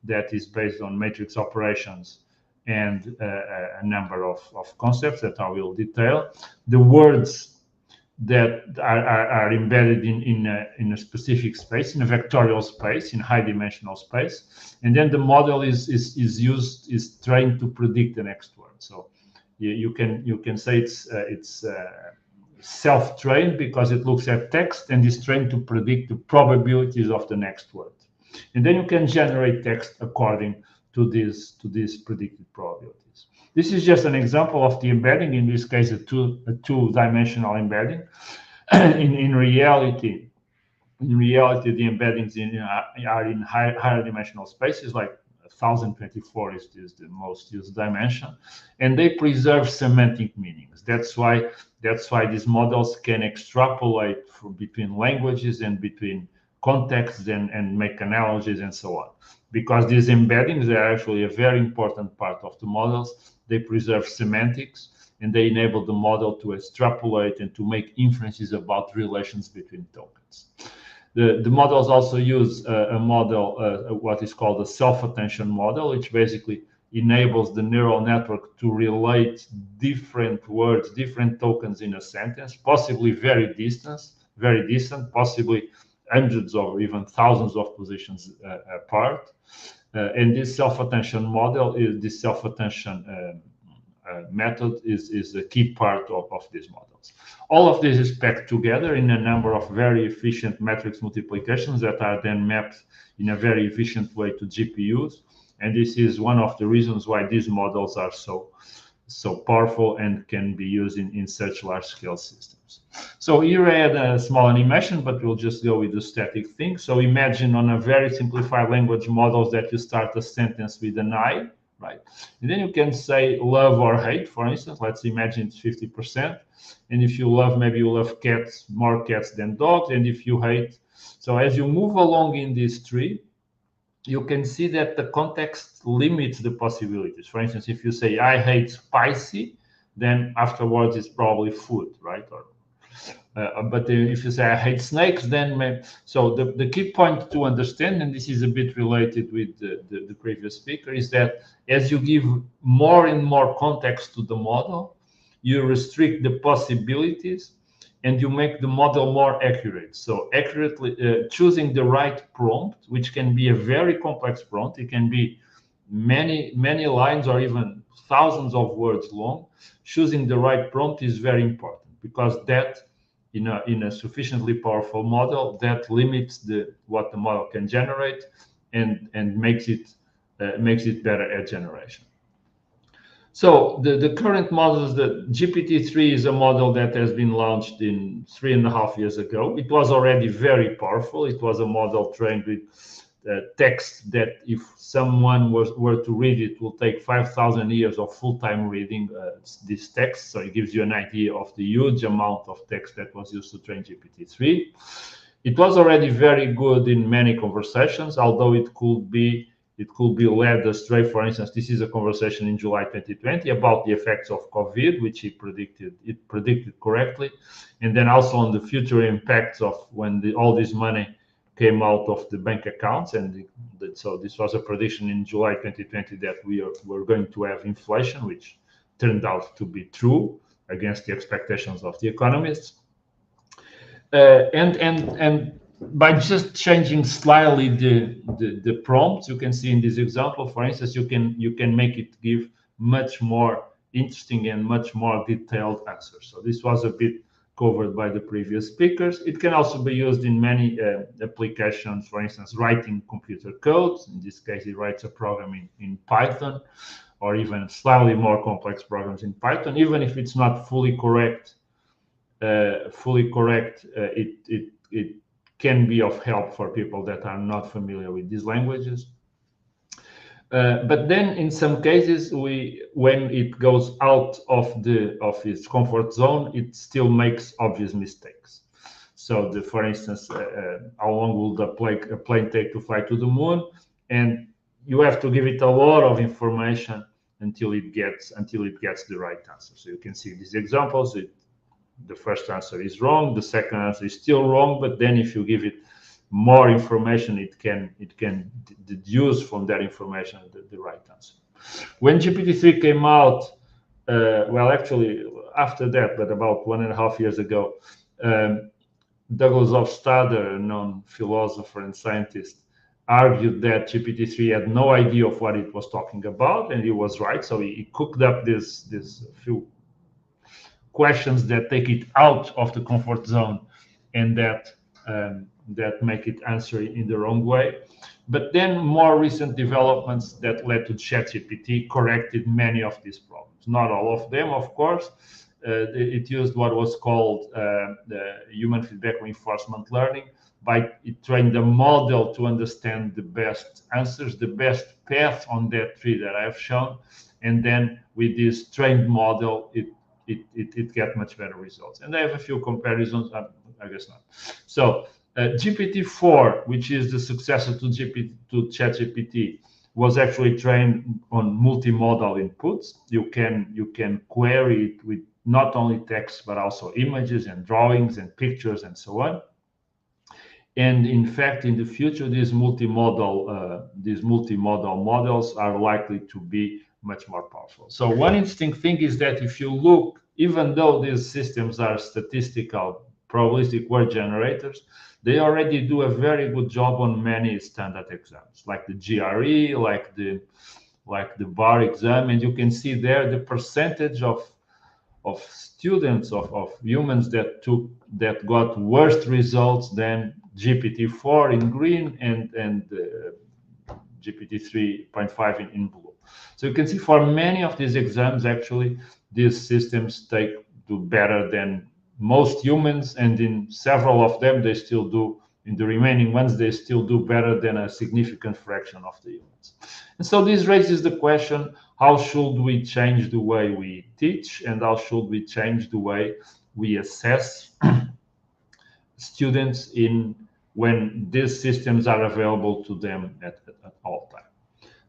that is based on matrix operations and a number of concepts that I will detail. The words that are embedded in a specific space, in a vectorial space, in high dimensional space, and then the model is trained to predict the next word. So you can say it's self-trained because it looks at text and is trained to predict the probabilities of the next word, and then you can generate text according to these predicted probabilities. This is just an example of the embedding, in this case a two-dimensional embedding. in reality, the embeddings are in higher dimensional spaces, like 1024 is the most used dimension, and they preserve semantic meanings. That's why these models can extrapolate between languages and between contexts and make analogies and so on. Because these embeddings are actually a very important part of the models. They preserve semantics, and they enable the model to extrapolate and to make inferences about relations between tokens. The models also use a model, what is called a self-attention model, which basically enables the neural network to relate different words, different tokens in a sentence, possibly very distant, possibly hundreds or even thousands of positions apart. And this self-attention model, this self-attention method is a key part of these models. All of this is packed together in a number of very efficient matrix multiplications that are then mapped in a very efficient way to GPUs. And this is one of the reasons why these models are so powerful and can be used in such large-scale systems. So here I had a small animation, but we'll just go with the static thing. So imagine on a very simplified language models that you start a sentence with an I, right? And then you can say love or hate, for instance. Let's imagine it's 50%. And if you love, maybe you love cats, more cats than dogs. And if you hate, so as you move along in this tree, you can see that the context limits the possibilities. For instance, if you say I hate spicy, then afterwards it's probably food, right? But if you say I hate snakes, then maybe. So the key point to understand, and this is a bit related with the previous speaker, is that as you give more and more context to the model, you restrict the possibilities and you make the model more accurate. So accurately choosing the right prompt, which can be a very complex prompt, it can be many lines or even thousands of words long. Choosing the right prompt is very important, because that in a sufficiently powerful model, that limits what the model can generate and makes it better at generation. So the current models, the GPT-3 is a model that has been launched in 3.5 years ago. It was already very powerful. It was a model trained with text that if someone were to read it, will take 5,000 years of full-time reading this text. So it gives you an idea of the huge amount of text that was used to train GPT-3. It was already very good in many conversations, although it could be led astray. For instance, this is a conversation in July 2020 about the effects of COVID, which it predicted correctly, and then also on the future impacts of when all this money came out of the bank accounts. And so this was a prediction in July 2020 that we're going to have inflation, which turned out to be true against the expectations of the economists. And by just changing slightly the prompts, you can see in this example, for instance, you can make it give much more interesting and much more detailed answers. So this was a bit covered by the previous speakers. It can also be used in many applications, for instance, writing computer codes. In this case, it writes a program in Python, or even slightly more complex programs in Python. Even if it's not fully correct, it can be of help for people that are not familiar with these languages. But then in some cases, when it goes out of its comfort zone, it still makes obvious mistakes. So for instance, how long will a plane take to fly to the moon? And you have to give it a lot of information until it gets the right answer. So you can see these examples. The first answer is wrong, the second answer is still wrong, but then if you give it more information, it can deduce from that information the right answer. When GPT-3 came out, well, actually after that, but about 1.5 years ago, Douglas Hofstadter, a known philosopher and scientist, argued that GPT-3 had no idea of what it was talking about, and he was right. So he cooked up this few questions that take it out of the comfort zone and that make it answer in the wrong way. But then more recent developments that led to ChatGPT corrected many of these problems. Not all of them, of course. it used what was called the human feedback reinforcement learning. It trained the model to understand the best answers, the best path on that tree that I have shown, and then with this trained model, it get much better results. And I have a few comparisons. I guess not. So GPT-4, which is the successor to ChatGPT, was actually trained on multimodal inputs. You can query it with not only text but also images and drawings and pictures and so on. And in fact, in the future, these multimodal models are likely to be much more powerful. So one interesting thing is that if you look, even though these systems are statistical probabilistic word generators, they already do a very good job on many standard exams, like the GRE, like the bar exam, and you can see there the percentage of students, of humans that got worse results than GPT-4 in green and GPT 3.5 in blue. So you can see for many of these exams, actually, these systems do better than most humans, and in several of them, they still do. In the remaining ones, they still do better than a significant fraction of the humans. And so this raises the question, how should we change the way we teach, and how should we change the way we assess students when these systems are available to them at all times?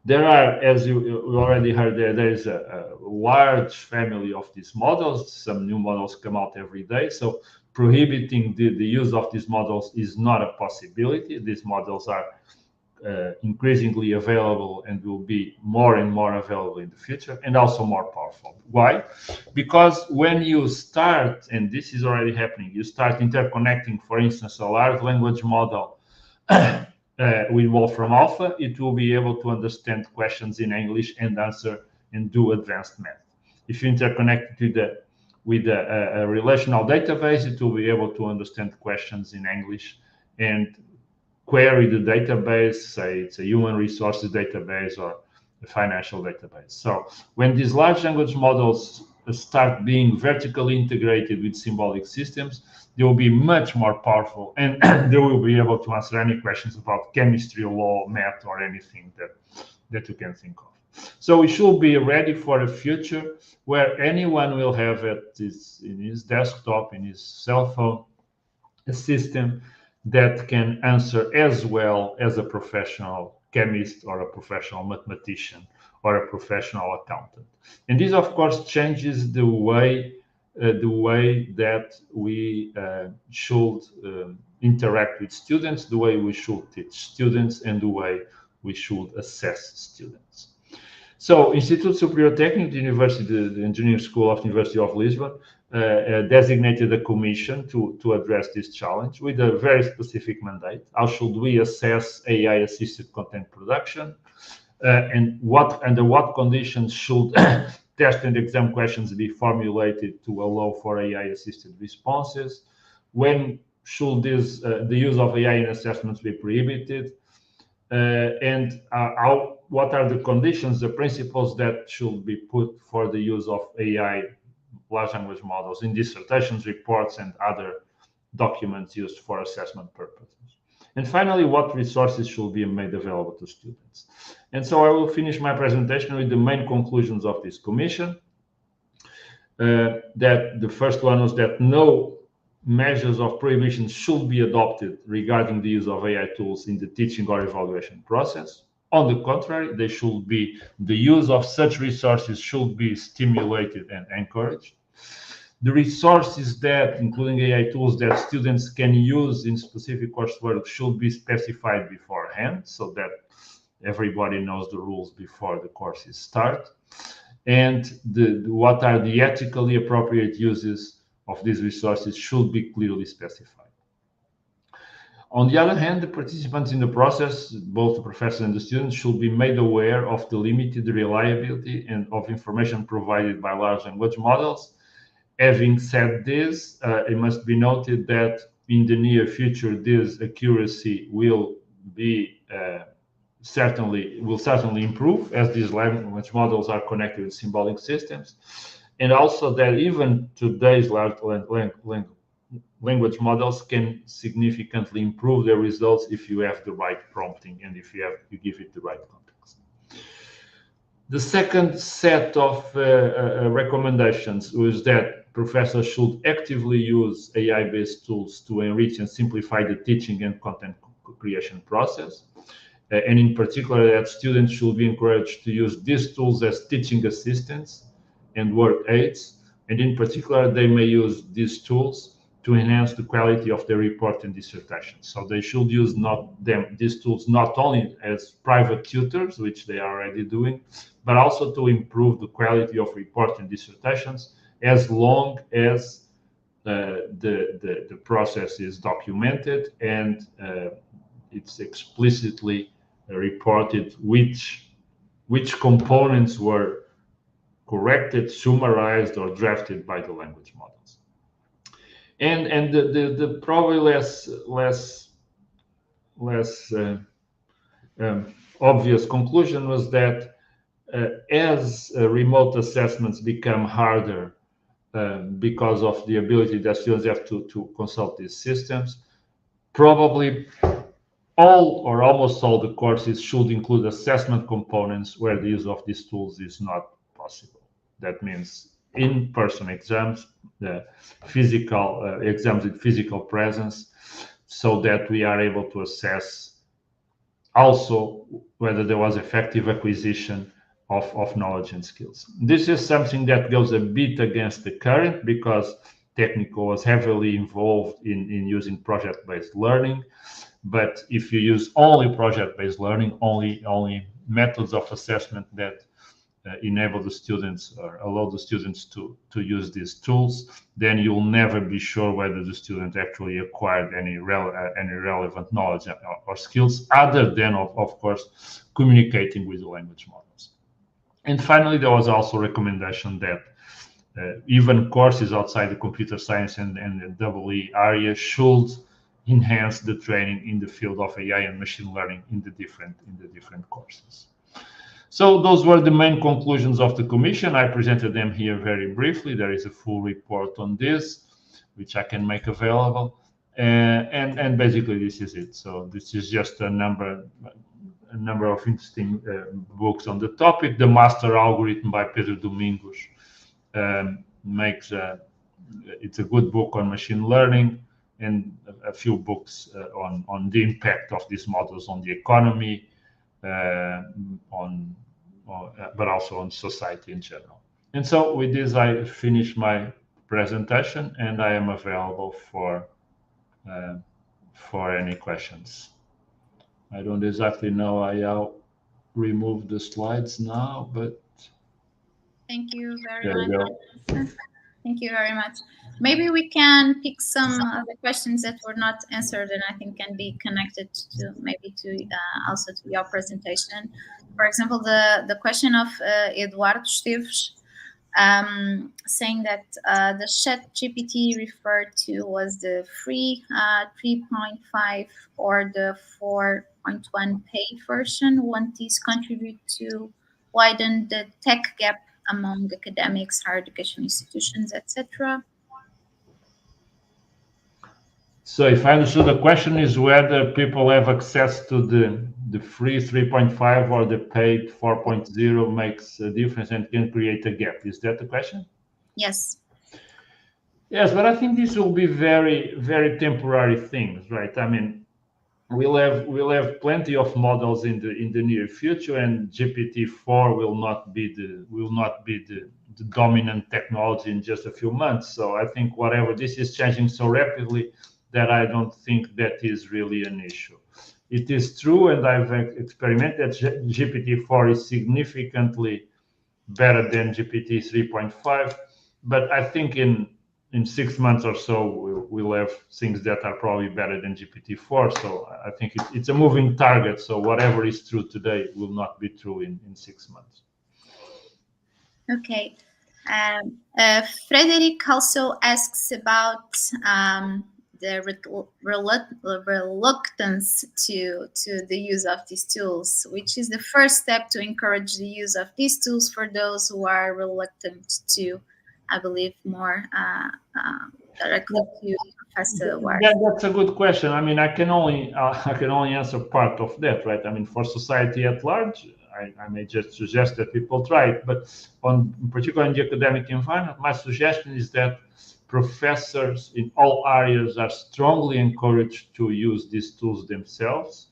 There are, as you already heard, there is a large family of these models. Some new models come out every day. So prohibiting the use of these models is not a possibility. These models are increasingly available and will be more and more available in the future, and also more powerful. Why? Because when you start, and this is already happening, you start interconnecting, for instance, a large language model with Wolfram Alpha, it will be able to understand questions in English and answer and do advanced math. If you interconnect it with a relational database, it will be able to understand questions in English and query the database, say it's a human resources database or a financial database. So when these large language models start being vertically integrated with symbolic systems, they will be much more powerful, and they will be able to answer any questions about chemistry, law, math, or anything that you can think of. So we should be ready for a future where anyone will have in his desktop, in his cell phone, a system that can answer as well as a professional chemist or a professional mathematician or a professional accountant. And this, of course, changes the way that we should interact with students, the way we should teach students, and the way we should assess students. So Instituto Superior Técnico, the Engineering School of the University of Lisbon, designated a commission to address this challenge with a very specific mandate. How should we assess AI-assisted content production, and under what conditions should test and exam questions be formulated to allow for AI-assisted responses? When should the use of AI in assessments be prohibited? And what are the conditions, the principles that should be put for the use of AI large language models in dissertations, reports, and other documents used for assessment purposes? And finally, what resources should be made available to students? And so I will finish my presentation with the main conclusions of this commission. That the first one was that no measures of prohibition should be adopted regarding the use of AI tools in the teaching or evaluation process. On the contrary, the use of such resources should be stimulated and encouraged. The resources that, including AI tools that students can use in specific coursework, should be specified beforehand so that everybody knows the rules before the courses start. And what are the ethically appropriate uses of these resources should be clearly specified. On the other hand, the participants in the process, both the professor and the students, should be made aware of the limited reliability and of information provided by large language models. Having said this, it must be noted that in the near future, this accuracy will certainly improve as these language models are connected with symbolic systems. and also that even today's large language models can significantly improve their results if you have the right prompting and if you give it the right context. The second set of recommendations was that professors should actively use AI-based tools to enrich and simplify the teaching and content creation process. And in particular, that students should be encouraged to use these tools as teaching assistants and work aids. And in particular, they may use these tools to enhance the quality of their report and dissertation. So they should use these tools not only as private tutors, which they are already doing, but also to improve the quality of report and dissertations as long as the process is documented and it's explicitly reported which components were corrected, summarized, or drafted by the language models. And the probably less obvious conclusion was that as remote assessments become harder because of the ability that students have to consult these systems, probably all or almost all the courses should include assessment components where the use of these tools is not possible. That means in-person exams, the physical exams with physical presence, so that we are able to assess also whether there was effective acquisition of knowledge and skills. This is something that goes a bit against the current because Técnico was heavily involved in using project-based learning. But if you use only project-based learning, only methods of assessment that enable the students or allow the students to use these tools, then you'll never be sure whether the student actually acquired any relevant knowledge or skills, other than, of course, communicating with the language models. And finally, there was also a recommendation that even courses outside the computer science and the EE area should enhance the training in the field of AI and machine learning in the different courses. So those were the main conclusions of the commission. I presented them here very briefly. There is a full report on this, which I can make available. And basically this is it. So this is just a number of interesting books on the topic. The Master Algorithm by Pedro Domingos it's a good book on machine learning, and a few books on the impact of these models on the economy, but also on society in general. And so with this, I finish my presentation, and I am available for any questions. I don't exactly know how remove the slides now, but thank you very much. Thank you very much. Maybe we can pick some of the questions that were not answered, and I think can be connected to also to your presentation. For example, the question of Eduardo Esteves, saying that the ChatGPT referred to was the free 3.5 or the 4.1 paid version. Won't these contribute to widen the tech gap among academics, higher education institutions, etc.? So if I understood, the question is whether people have access to the free 3.5 or the paid 4.0 makes a difference and can create a gap. Is that the question? Yes. Yes, but I think this will be very, very temporary things, right? I mean, we'll have plenty of models in the near future, and GPT-4 will not be the dominant technology in just a few months. So I think this is changing so rapidly that I don't think that is really an issue. It is true, and I've experimented, GPT-4 is significantly better than GPT 3.5, but I think in 6 months or so, we'll have things that are probably better than GPT-4. So I think it's a moving target. So whatever is true today will not be true in 6 months. Okay. Frederick also asks about the reluctance to the use of these tools, which is the first step to encourage the use of these tools for those who are reluctant to I believe, more directly to Professor Ward. That's a good question. I mean, I can only answer part of that, right? I mean, for society at large, I may just suggest that people try it, but in particular in the academic environment, my suggestion is that professors in all areas are strongly encouraged to use these tools themselves,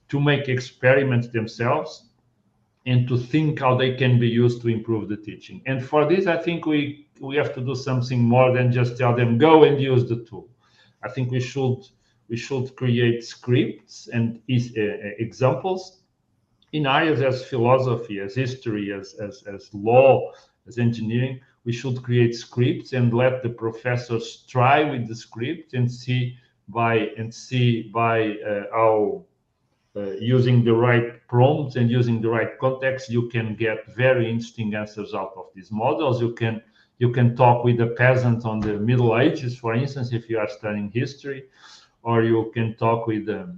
to make experiments themselves, and to think how they can be used to improve the teaching. And for this, I think we have to do something more than just tell them, go and use the tool. I think we should create scripts and examples in areas as philosophy, as history, as law, as engineering. We should create scripts and let the professors try with the script and see by how using the right prompts and using the right context, you can get very interesting answers out of these models. You can talk with a peasant on the Middle Ages, for instance, if you are studying history, or you can talk with a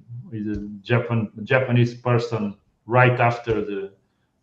Japanese person right after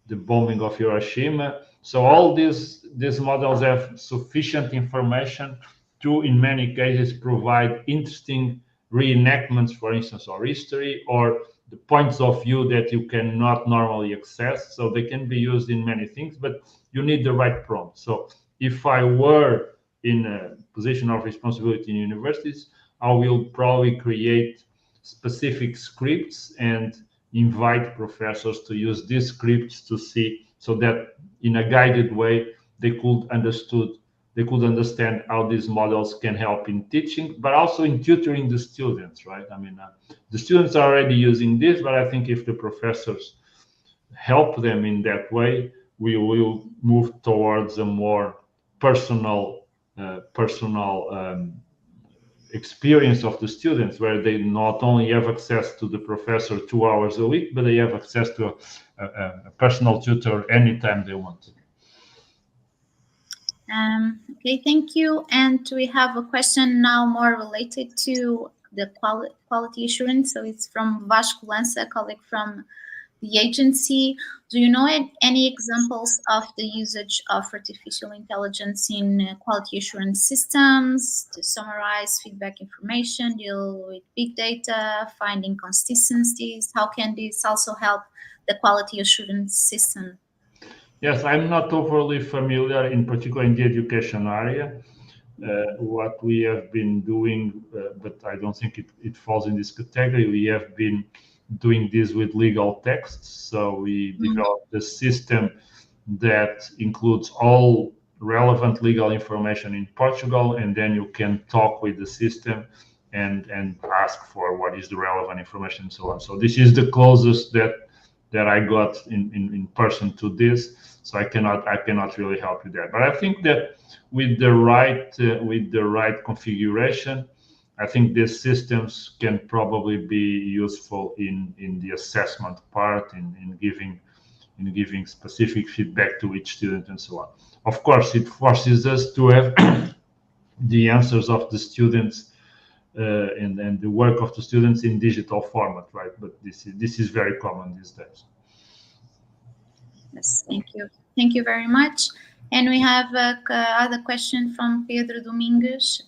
the bombing of Hiroshima. So all these models have sufficient information to, in many cases, provide interesting reenactments, for instance, or history, or the points of view that you cannot normally access. So they can be used in many things, but you need the right prompt. So if I were in a position of responsibility in universities, I will probably create specific scripts and invite professors to use these scripts to see, so that in a guided way they could understand how these models can help in teaching, but also in tutoring the students, right? I mean, the students are already using this, but I think if the professors help them in that way, we will move towards a more personal experience of the students, where they not only have access to the professor 2 hours a week, but they have access to a personal tutor anytime they want. Okay, thank you. And we have a question now more related to the quality assurance. So it's from Vasco Lança, a colleague from the agency. Do you know any examples of the usage of artificial intelligence in quality assurance systems to summarize feedback information, deal with big data, find inconsistencies? How can this also help the quality assurance system? Yes, I'm not overly familiar, in particular in the education area. What we have been doing, but I don't think it falls in this category. We have been doing this with legal texts. So we developed a system that includes all relevant legal information in Portugal, and then you can talk with the system and ask for what is the relevant information and so on. So this is the closest that I got in person to this. So I cannot really help you there. But I think that with the right configuration, I think these systems can probably be useful in the assessment part, in giving specific feedback to each student and so on. Of course, it forces us to have the answers of the students and the work of the students in digital format, right? But this is very common these days. Yes, thank you. Thank you very much. And we have another question from Pedro Domingues.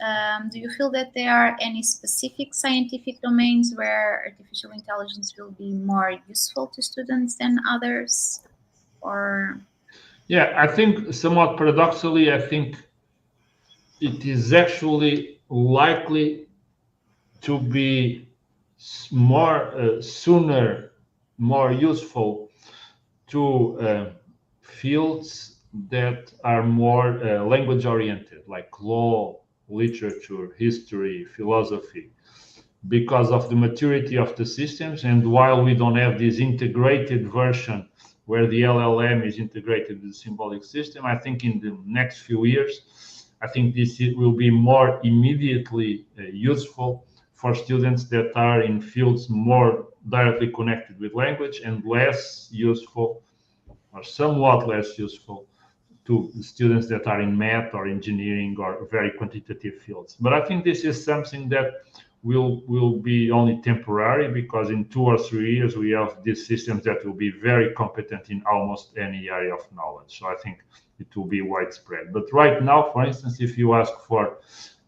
Do you feel that there are any specific scientific domains where artificial intelligence will be more useful to students than others? Or yeah, I think somewhat paradoxically, I think it is actually likely to be sooner more useful to fields that are more language oriented, like law, literature, history, philosophy, because of the maturity of the systems. And while we don't have this integrated version where the LLM is integrated with the symbolic system, I think in the next few years, I think this will be more immediately useful for students that are in fields more directly connected with language, and less useful, or somewhat less useful, to students that are in math or engineering or very quantitative fields. But I think this is something that will be only temporary, because in 2 or 3 years we have these systems that will be very competent in almost any area of knowledge. So I think it will be widespread. But right now, for instance, if you ask for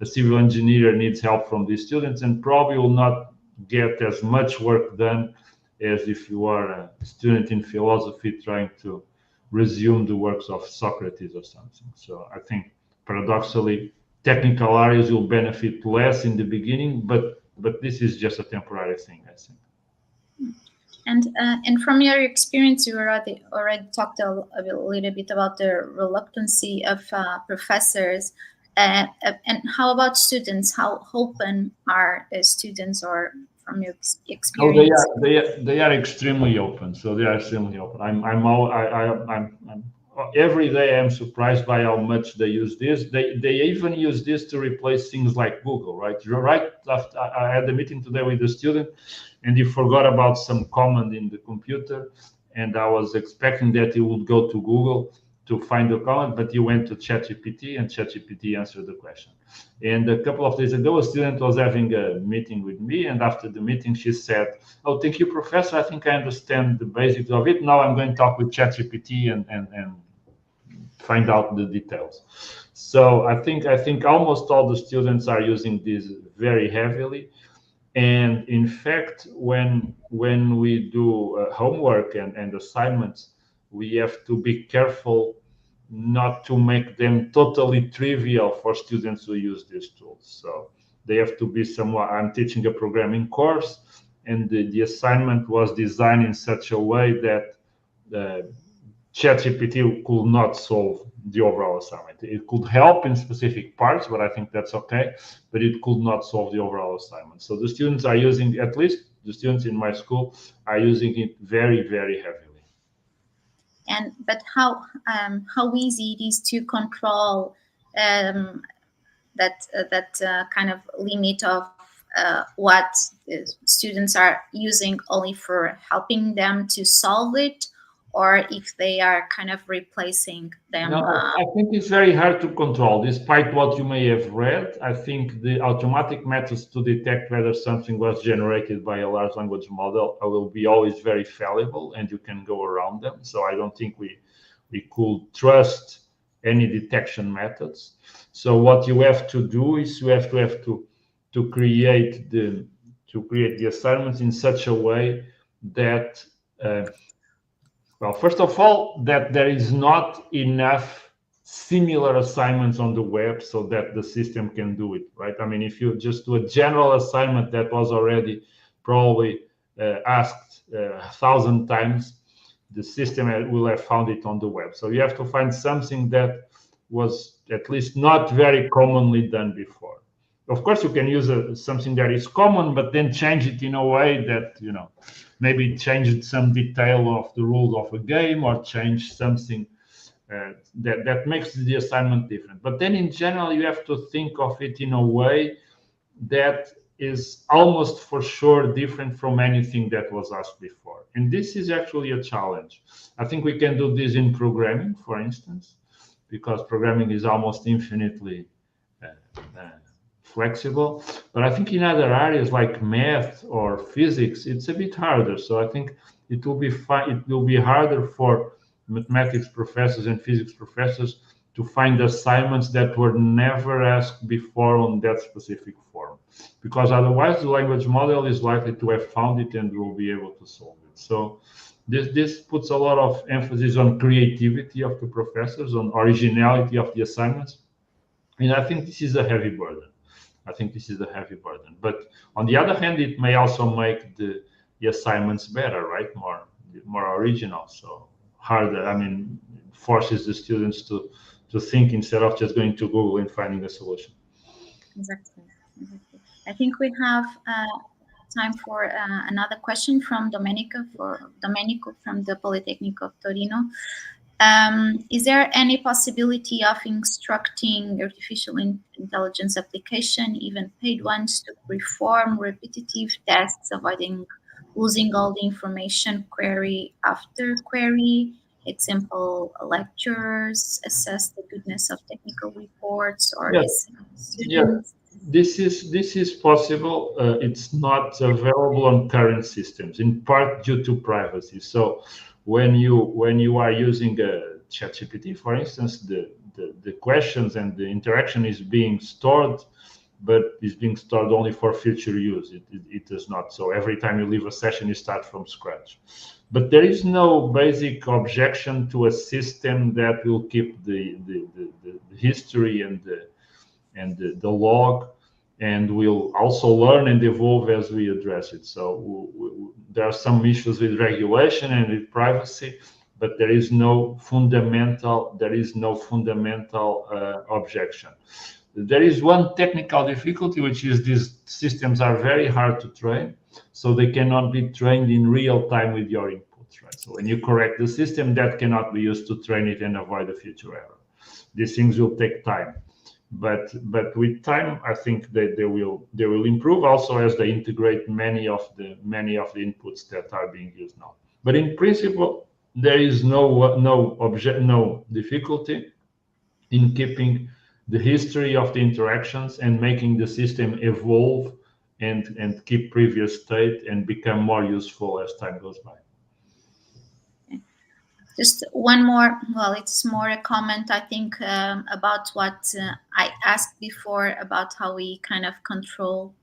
a civil engineer needs help from these students, and probably will not get as much work done as if you are a student in philosophy trying to resume the works of Socrates or something. So I think paradoxically, technical areas will benefit less in the beginning, but this is just a temporary thing, I think. And from your experience, you already talked a little bit about the reluctancy of professors. And how about students? How open are students, or from your experience? Oh, they are extremely open. So they are extremely open. I'm every day I'm surprised by how much they use this. They even use this to replace things like Google, right? Right after I had a meeting today with a student, and he forgot about some command in the computer, and I was expecting that he would go to Google to find the comment, but he went to ChatGPT, and ChatGPT answered the question. And a couple of days ago, a student was having a meeting with me, and after the meeting, she said, "Oh, thank you, professor. I think I understand the basics of it. Now I'm going to talk with ChatGPT and find out the details." So I think almost all the students are using this very heavily. And in fact, when we do homework and assignments, we have to be careful not to make them totally trivial for students who use these tools. So they have to be somewhat. I'm teaching a programming course, and the assignment was designed in such a way that ChatGPT could not solve the overall assignment. It could help in specific parts, but I think that's okay, but it could not solve the overall assignment. So the students are using, at least the students in my school, are using it very, very heavily. But how easy it is to control that kind of limit of what students are using only for helping them to solve it, or if they are kind of replacing them? No, I think it's very hard to control. Despite what you may have read, I think the automatic methods to detect whether something was generated by a large language model will be always very fallible, and you can go around them. So I don't think we could trust any detection methods. So what you have to do is you have to create the assignments in such a way that well, first of all, that there is not enough similar assignments on the web so that the system can do it, right? I mean, if you just do a general assignment that was already probably asked 1,000 times, the system will have found it on the web. So you have to find something that was at least not very commonly done before. Of course, you can use something that is common, but then change it in a way that, maybe change some detail of the rules of a game, or change something that makes the assignment different. But then in general, you have to think of it in a way that is almost for sure different from anything that was asked before. And this is actually a challenge. I think we can do this in programming, for instance, because programming is almost infinitely flexible. But I think in other areas like math or physics, it's a bit harder. So I think it will be harder for mathematics professors and physics professors to find assignments that were never asked before on that specific form, because otherwise the language model is likely to have found it and will be able to solve it. So this puts a lot of emphasis on creativity of the professors, on originality of the assignments, and I think this is a heavy burden. But on the other hand, it may also make the assignments better, right? More original. So harder. I mean, forces the students to think instead of just going to Google and finding a solution. Exactly. I think we have time for another question from Domenico from the Politècnico of Torino. Is there any possibility of instructing artificial intelligence application, even paid ones, to perform repetitive tasks, avoiding losing all the information query after query? Example, lectures, assess the goodness of technical reports, or Yes. students? This is possible. It's not available on current systems, in part due to privacy. So when you are using a ChatGPT, for instance, the questions and the interaction is being stored, but is being stored only for future use. It does not. So every time you leave a session, you start from scratch. But there is no basic objection to a system that will keep the history and the log, and will also learn and evolve as we address it. So there are some issues with regulation and with privacy, but there is no fundamental objection. There is one technical difficulty, which is these systems are very hard to train, so they cannot be trained in real time with your inputs, right? So when you correct the system, that cannot be used to train it and avoid a future error. These things will take time, but with time, I think that they will improve, also as they integrate many of the inputs that are being used now. But in principle, there is no difficulty in keeping the history of the interactions and making the system evolve and keep previous state and become more useful as time goes by. Just one more, well, it's more a comment, I think, about what I asked before about how we kind of control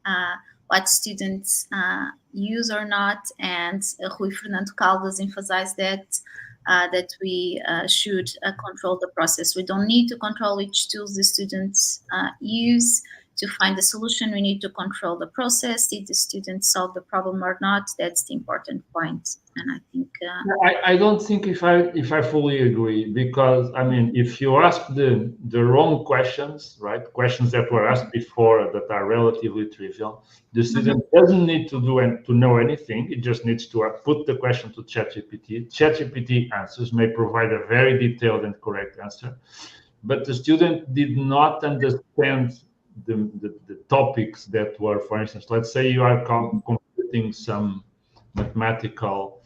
what students use or not. And Rui Fernando Caldas emphasized that we should control the process. We don't need to control which tools the students use to find the solution. We need to control the process. Did the students solve the problem or not? That's the important point. And I think I don't think if I fully agree, because I mean, if you ask the wrong questions, right, questions that were asked before that are relatively trivial, the student doesn't need to know anything. It just needs to put the question to ChatGPT. ChatGPT answers may provide a very detailed and correct answer, but the student did not understand the topics that were, for instance, let's say you are computing some mathematical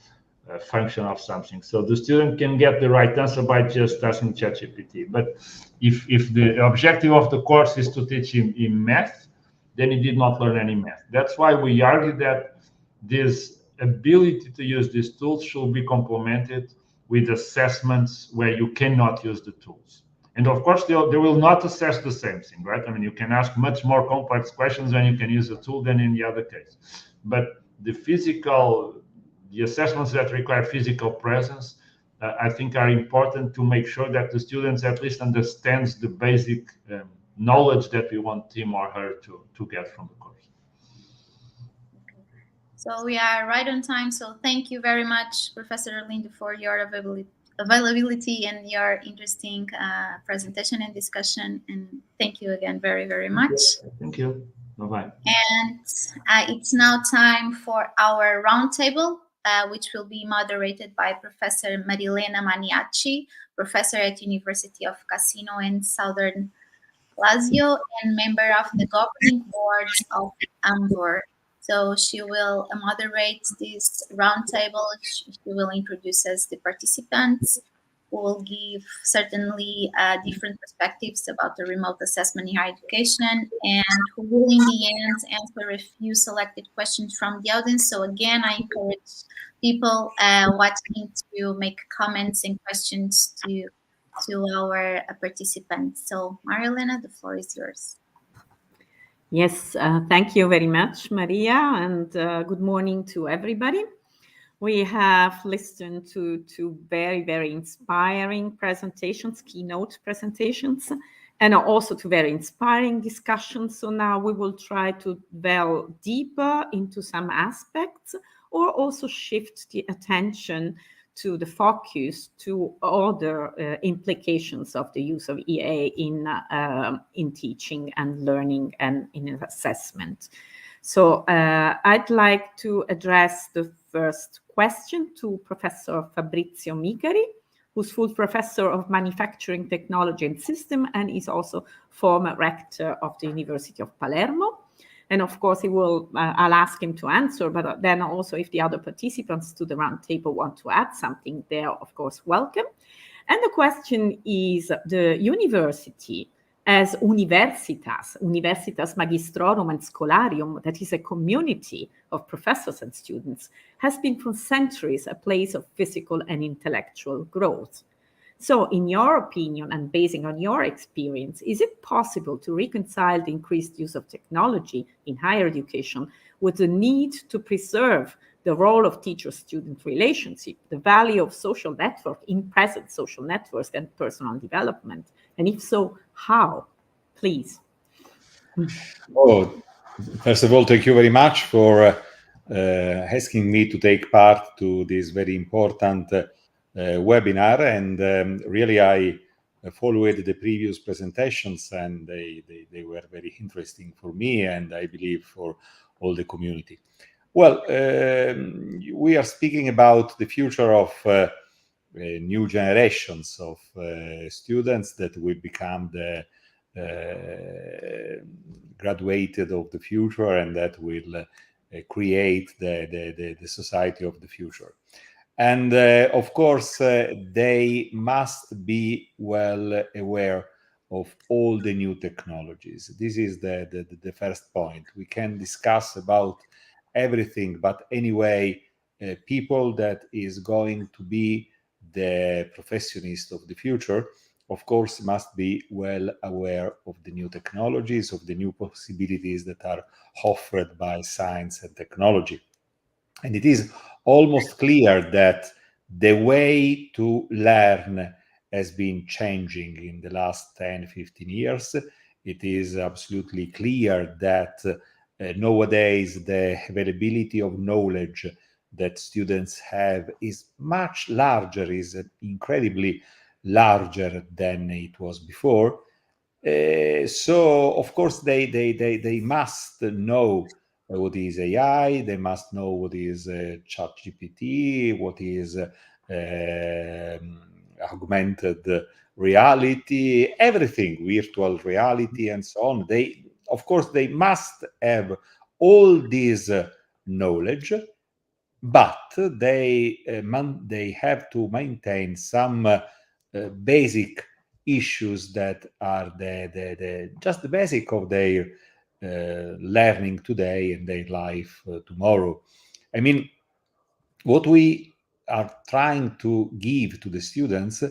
function of something. So the student can get the right answer by just asking ChatGPT. But if the objective of the course is to teach him in math, then he did not learn any math. That's why we argue that this ability to use these tools should be complemented with assessments where you cannot use the tools. And of course, they will not assess the same thing, right? I mean, you can ask much more complex questions when you can use a tool than in the other case. But the assessments that require physical presence, I think are important to make sure that the students at least understands the basic knowledge that we want him or her to get from the course. So we are right on time. So thank you very much, Professor Arlindo, for your availability and your interesting presentation and discussion. And thank you again very, very much. Thank you. Bye-bye. And it's now time for our roundtable, which will be moderated by Professor Marilena Maniaci, professor at University of Cassino in Southern Lazio and member of the governing board of ANVUR. So she will moderate this roundtable. She will introduce us the participants, who will give certainly different perspectives about the remote assessment in higher education, and who will in the end answer a few selected questions from the audience. So again, I encourage people watching to make comments and questions to our participants. So Marilena, the floor is yours. Yes, thank you very much, Maria, and good morning to everybody. We have listened to two very, very inspiring presentations, keynote presentations, and also to very inspiring discussions. So now we will try to delve deeper into some aspects, or also shift the attention to the focus to other implications of the use of EA in teaching and learning and in assessment. So I'd like to address the first question to Professor Fabrizio Micari, who's full professor of manufacturing technology and system and is also former rector of the University of Palermo. And of course, I'll ask him to answer, but then also if the other participants to the roundtable want to add something, they're of course welcome. And the question is, the university as universitas magistrorum and scholarium, that is a community of professors and students, has been for centuries a place of physical and intellectual growth. So in your opinion, and basing on your experience, is it possible to reconcile the increased use of technology in higher education with the need to preserve the role of teacher-student relationship, the value of social network in present social networks and personal development? And if so, how? Please. Oh, first of all, thank you very much for asking me to take part to this very important webinar. And really, I followed the previous presentations, and they were very interesting for me, and I believe for all the community. Well, we are speaking about the future of new generations of students that will become the graduated of the future, and that will create the society of the future. And of course, they must be well aware of all the new technologies. This is the first point. We can discuss about everything, but anyway, people that is going to be the professionist of the future, of course, must be well aware of the new technologies, of the new possibilities that are offered by science and technology. And it is almost clear that the way to learn has been changing in the last 10, 15 years. It is absolutely clear that nowadays the availability of knowledge that students have is much larger, is incredibly larger than it was before. So of course they must know what is AI, they must know what is ChatGPT, what is augmented reality, everything, virtual reality, and so on. They, of course, they must have all this knowledge, but they have to maintain some basic issues that are just the basic of their learning today and their life tomorrow. I mean, what we are trying to give to the students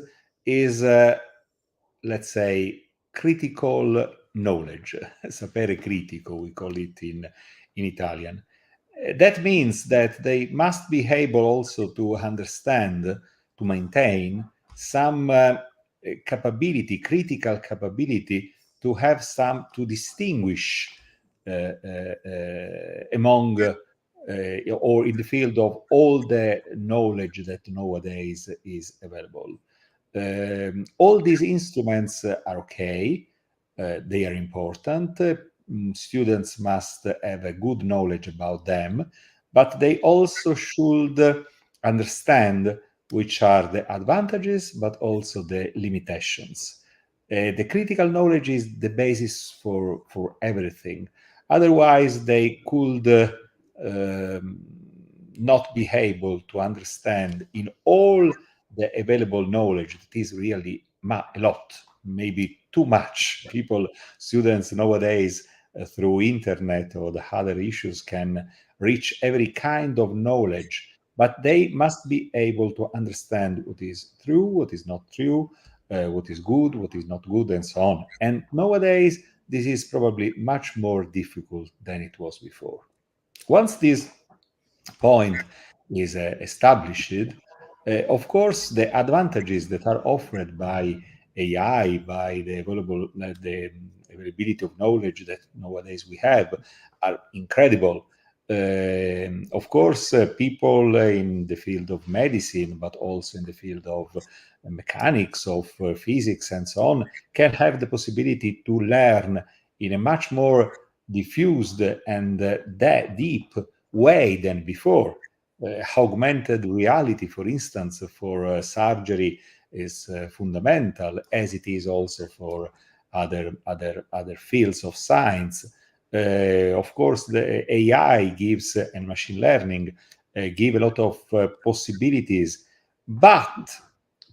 is, let's say, critical knowledge, sapere critico, we call it in Italian. That means that they must be able also to understand, to maintain some capability, critical capability, to have some, to distinguish among or in the field of all the knowledge that nowadays is available. All these instruments are okay. They are important. Students must have a good knowledge about them, but they also should understand which are the advantages, but also the limitations. The critical knowledge is the basis for everything. Otherwise, they could not be able to understand in all the available knowledge that is really a lot, maybe too much. Students nowadays, through internet or the other issues, can reach every kind of knowledge, but they must be able to understand what is true, what is not true, what is good, what is not good, and so on. And nowadays, this is probably much more difficult than it was before. Once this point is established, of course, the advantages that are offered by AI, by the availability of knowledge that nowadays we have, are incredible. Of course, people in the field of medicine, but also in the field of mechanics, of physics, and so on, can have the possibility to learn in a much more diffused and deep way than before. Augmented reality, for instance, for surgery is fundamental, as it is also for other fields of science. Of course, the AI gives and machine learning give a lot of possibilities, but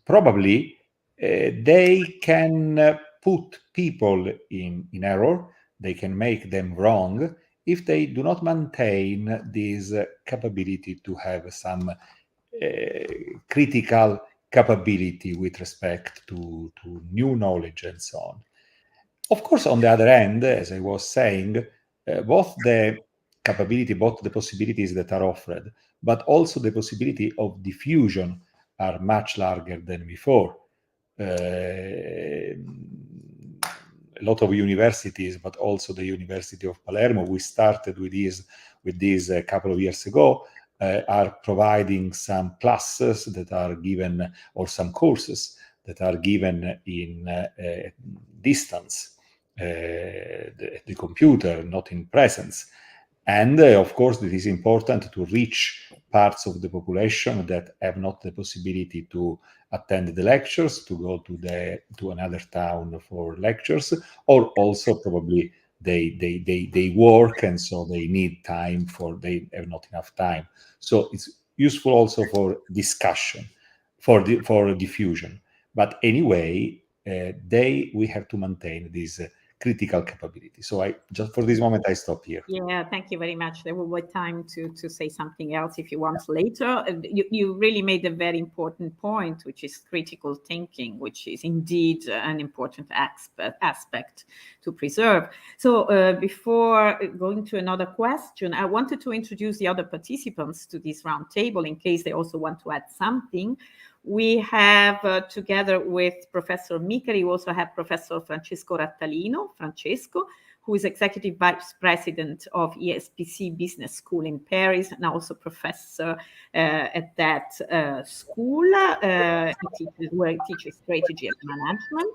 probably they can put people in error, they can make them wrong if they do not maintain this capability to have some critical capability with respect to new knowledge and so on. Of course, on the other hand, as I was saying, both the capability, both the possibilities that are offered, but also the possibility of diffusion are much larger than before. A lot of universities, but also the University of Palermo, we started with this a couple of years ago, are providing some classes that are given, or some courses that are given in distance, the computer, not in presence. And of course, it is important to reach parts of the population that have not the possibility to attend the lectures, to go to another town for lectures, or also probably they work, and so they need time they have not enough time. So it's useful also for discussion, for diffusion. But anyway, we have to maintain this critical capability. So just for this moment, I stop here. Yeah, thank you very much. There will be time to say something else if you want later. You really made a very important point, which is critical thinking, which is indeed an important aspect to preserve. So before going to another question, I wanted to introduce the other participants to this roundtable in case they also want to add something. We have, together with Professor Micari, we also have Professor Francesco Rattalino, Francesco, who is Executive Vice President of ESCP Business School in Paris, and also professor at that school, where he teaches strategy and management.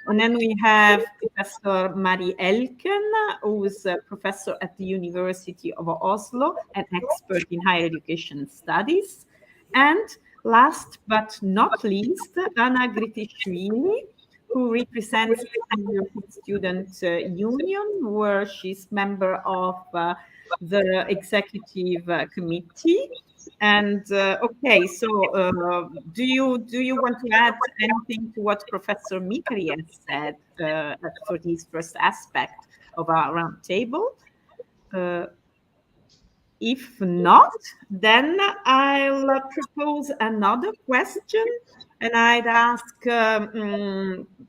And then we have Professor Mari Elken, who is a professor at the University of Oslo, an expert in higher education studies. And last but not least, Anna Gvritishvili, who represents the Student Union, where she's member of the executive committee. And okay, so do you want to add anything to what Professor Micari has said for this first aspect of our roundtable? If not, then I'll propose another question, and I'd ask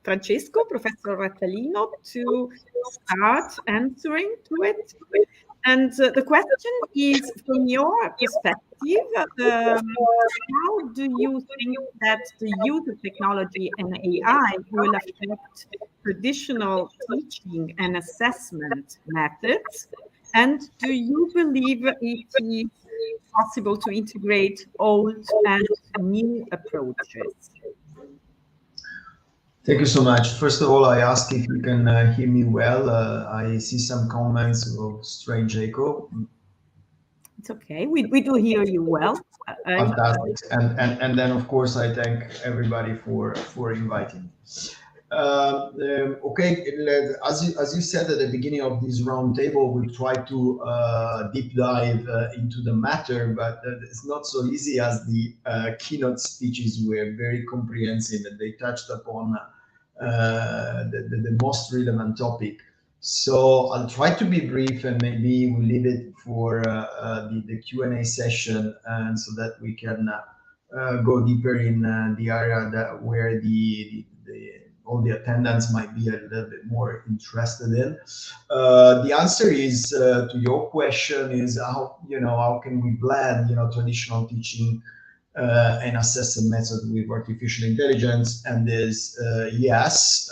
Francesco, Professor Rattalino, to start answering to it. And the question is, from your perspective, how do you think that the use of technology and AI will affect traditional teaching and assessment methods? And do you believe it is possible to integrate old and new approaches? Thank you so much. First of all, I ask if you can hear me well. I see some comments of strange echo. It's okay. We do hear you well. Fantastic. And then, of course, I thank everybody for inviting me. Okay, as you said at the beginning of this roundtable, we'll try to deep dive into the matter, but it's not so easy as the keynote speeches were very comprehensive and they touched upon the most relevant topic. So I'll try to be brief, and maybe we leave it for the Q&A session, and so that we can go deeper in the area where all the attendants might be a little bit more interested in. The answer is to your question is how can we blend traditional teaching and assessment method with artificial intelligence? And is yes,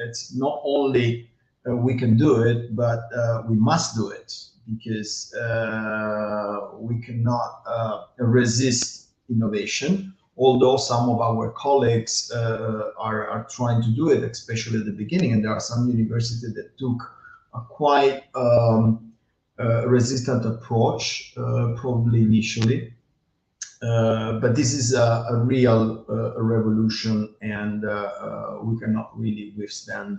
it's not only we can do it, but we must do it, because we cannot resist innovation. Although some of our colleagues are trying to do it, especially at the beginning, and there are some universities that took a quite resistant approach, probably initially. But this is a real revolution, and we cannot really withstand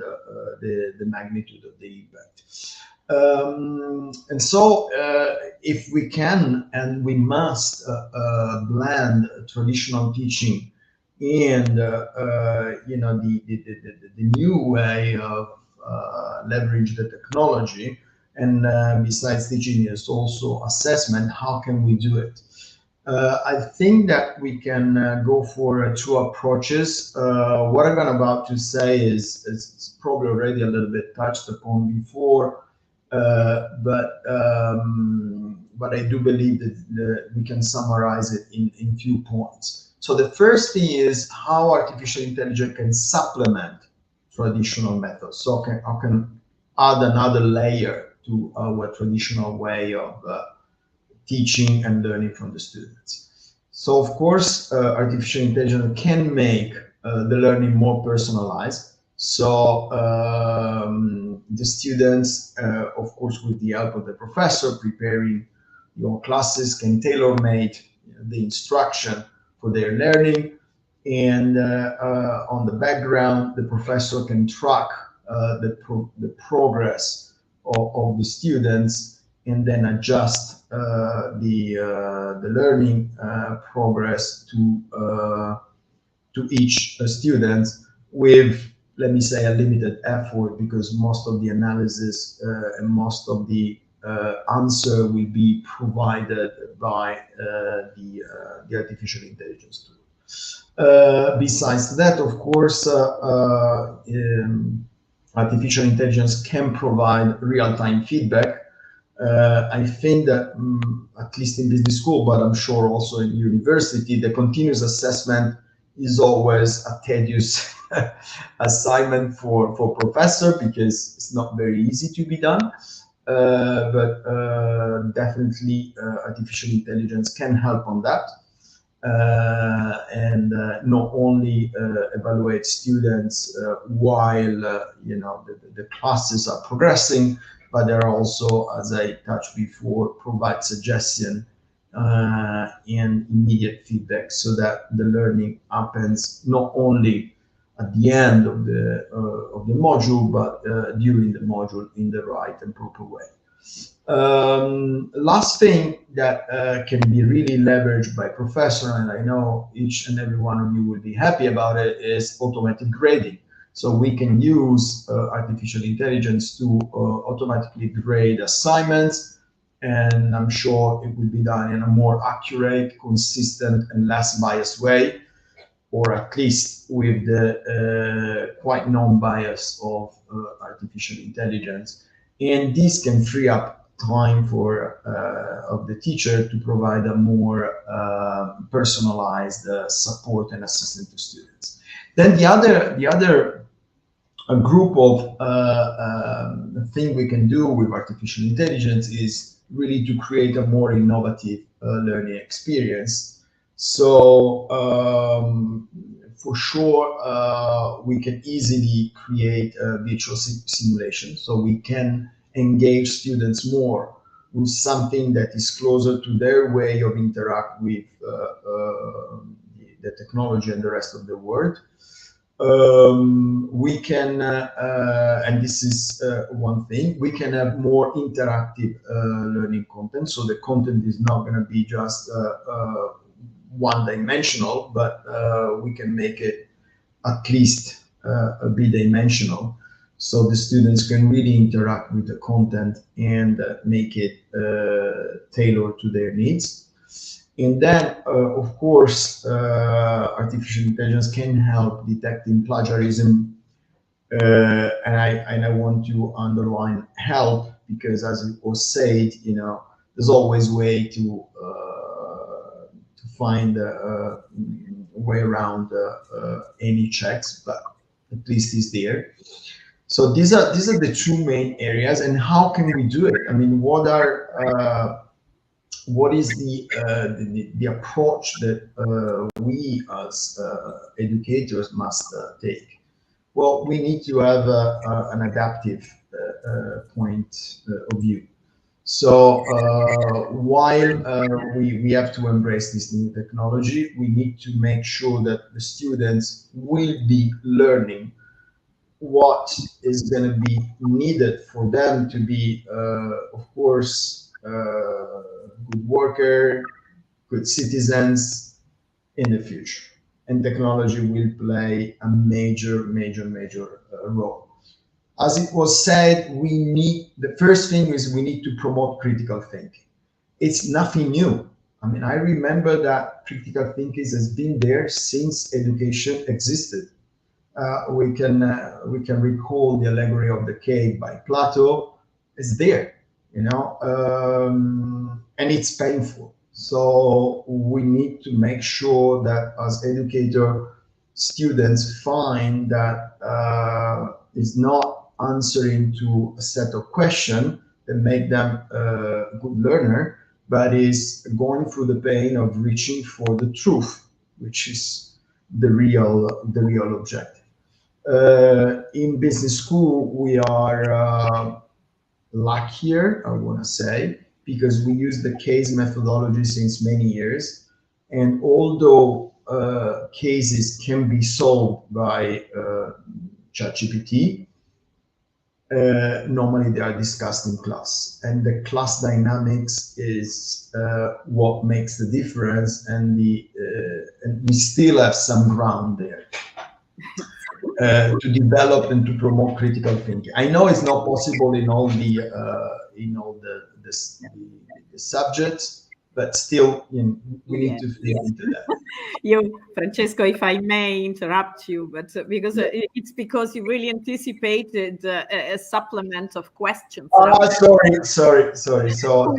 the magnitude of the impact. And so if we can and we must blend traditional teaching and the new way of leverage the technology, and besides teaching is also assessment. How can we do it? I think that we can go for two approaches. What I'm about to say is probably already a little bit touched upon before, but I do believe that we can summarize it in few points. So the first thing is how artificial intelligence can supplement traditional methods. So I can add another layer to our traditional way of teaching and learning from the students. So of course, artificial intelligence can make the learning more personalized. So the students, of course, with the help of the professor preparing your classes, can tailor-make the instruction for their learning. And on the background, the professor can track the progress of the students, and then adjust the learning progress to each student with, let me say, a limited effort, because most of the analysis and most of the answer will be provided by the artificial intelligence tool. Besides that, of course, artificial intelligence can provide real-time feedback. I think that, at least in business school, but I'm sure also in university, the continuous assessment is always a tedious assignment for professor, because it's not very easy to be done. But definitely artificial intelligence can help on that. And not only evaluate students while the classes are progressing, but there are also, as I touched before, provide suggestion and immediate feedback, so that the learning happens not only at the end of the module, but during the module in the right and proper way. Last thing that can be really leveraged by professor, and I know each and every one of you will be happy about it, is automatic grading. So we can use artificial intelligence to automatically grade assignments, and I'm sure it will be done in a more accurate, consistent, and less biased way, or at least with the quite non-bias of artificial intelligence. And this can free up time for of the teacher to provide a more personalized support and assistance to students. Then the other group of thing we can do with artificial intelligence is really to create a more innovative learning experience. So for sure, we can easily create a virtual simulation, so we can engage students more with something that is closer to their way of interact with the technology and the rest of the world. We can, and this is one thing, we can have more interactive learning content. So the content is not going to be just one-dimensional, but we can make it at least bidimensional. So the students can really interact with the content and make it tailored to their needs. And then, of course, artificial intelligence can help detecting plagiarism. And I want to underline help, because as it was said, there's always way to find a way around any checks, but at least it's there. So these are the two main areas. And how can we do it? I mean, what is the approach that we as educators must take? Well, we need to have an adaptive point of view. So while we have to embrace this new technology, we need to make sure that the students will be learning what is going to be needed for them to be, of course, good worker, good citizens in the future. and technology will play a major role. As it was said, the first thing is we need to promote critical thinking. It's nothing new. I mean, I remember that critical thinking has been there since education existed. We can recall the allegory of the cave by Plato. It's there, and it's painful. So we need to make sure that as educator, students find that is not answering to a set of questions that make them a good learner, but is going through the pain of reaching for the truth, which is the real objective. In business school, we are luckier, I want to say, because we use the case methodology since many years. And although cases can be solved by ChatGPT, normally they are discussed in class. And the class dynamics is what makes the difference, and we still have some ground there. To develop and to promote critical thinking. I know it's not possible in all the subjects, but still, we need to think into that. Francesco, if I may interrupt you, but because it's you really anticipated a supplement of questions. Sorry. So,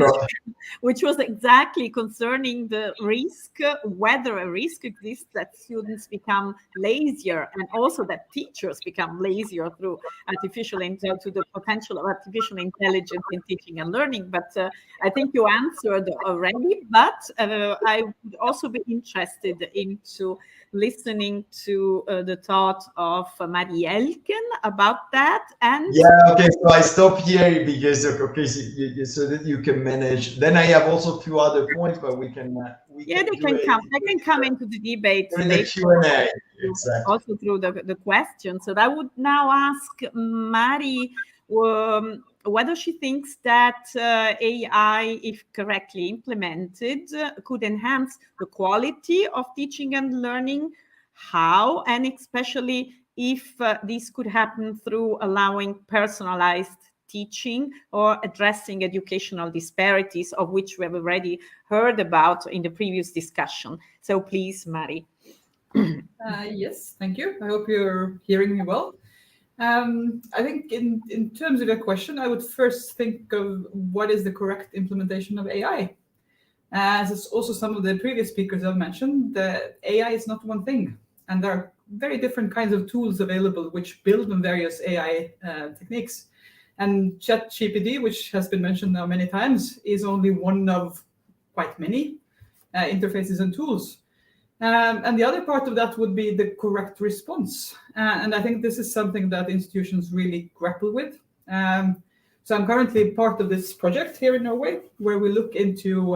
which was exactly concerning the risk, whether a risk exists that students become lazier, and also that teachers become lazier through to the potential of artificial intelligence in teaching and learning. But I think you answered already. But I would also be interested into listening to the thought of Marie Elken about that. And okay, so I stop here because so that you can manage. Then I have also a few other points, but they can come into the debate in the Q&A, exactly. Also through the questions. So I would now ask Mari whether she thinks that AI, if correctly implemented, could enhance the quality of teaching and learning. How, and especially if this could happen through allowing personalized teaching or addressing educational disparities, of which we have already heard about in the previous discussion. So please, Mari. Yes, thank you. I hope you're hearing me well. I think in terms of your question, I would first think of what is the correct implementation of AI. As also some of the previous speakers have mentioned, the AI is not one thing, and there are very different kinds of tools available which build on various AI techniques. And ChatGPT, which has been mentioned now many times, is only one of quite many interfaces and tools. And the other part of that would be the correct response. And I think this is something that institutions really grapple with. So I'm currently part of this project here in Norway, where we look into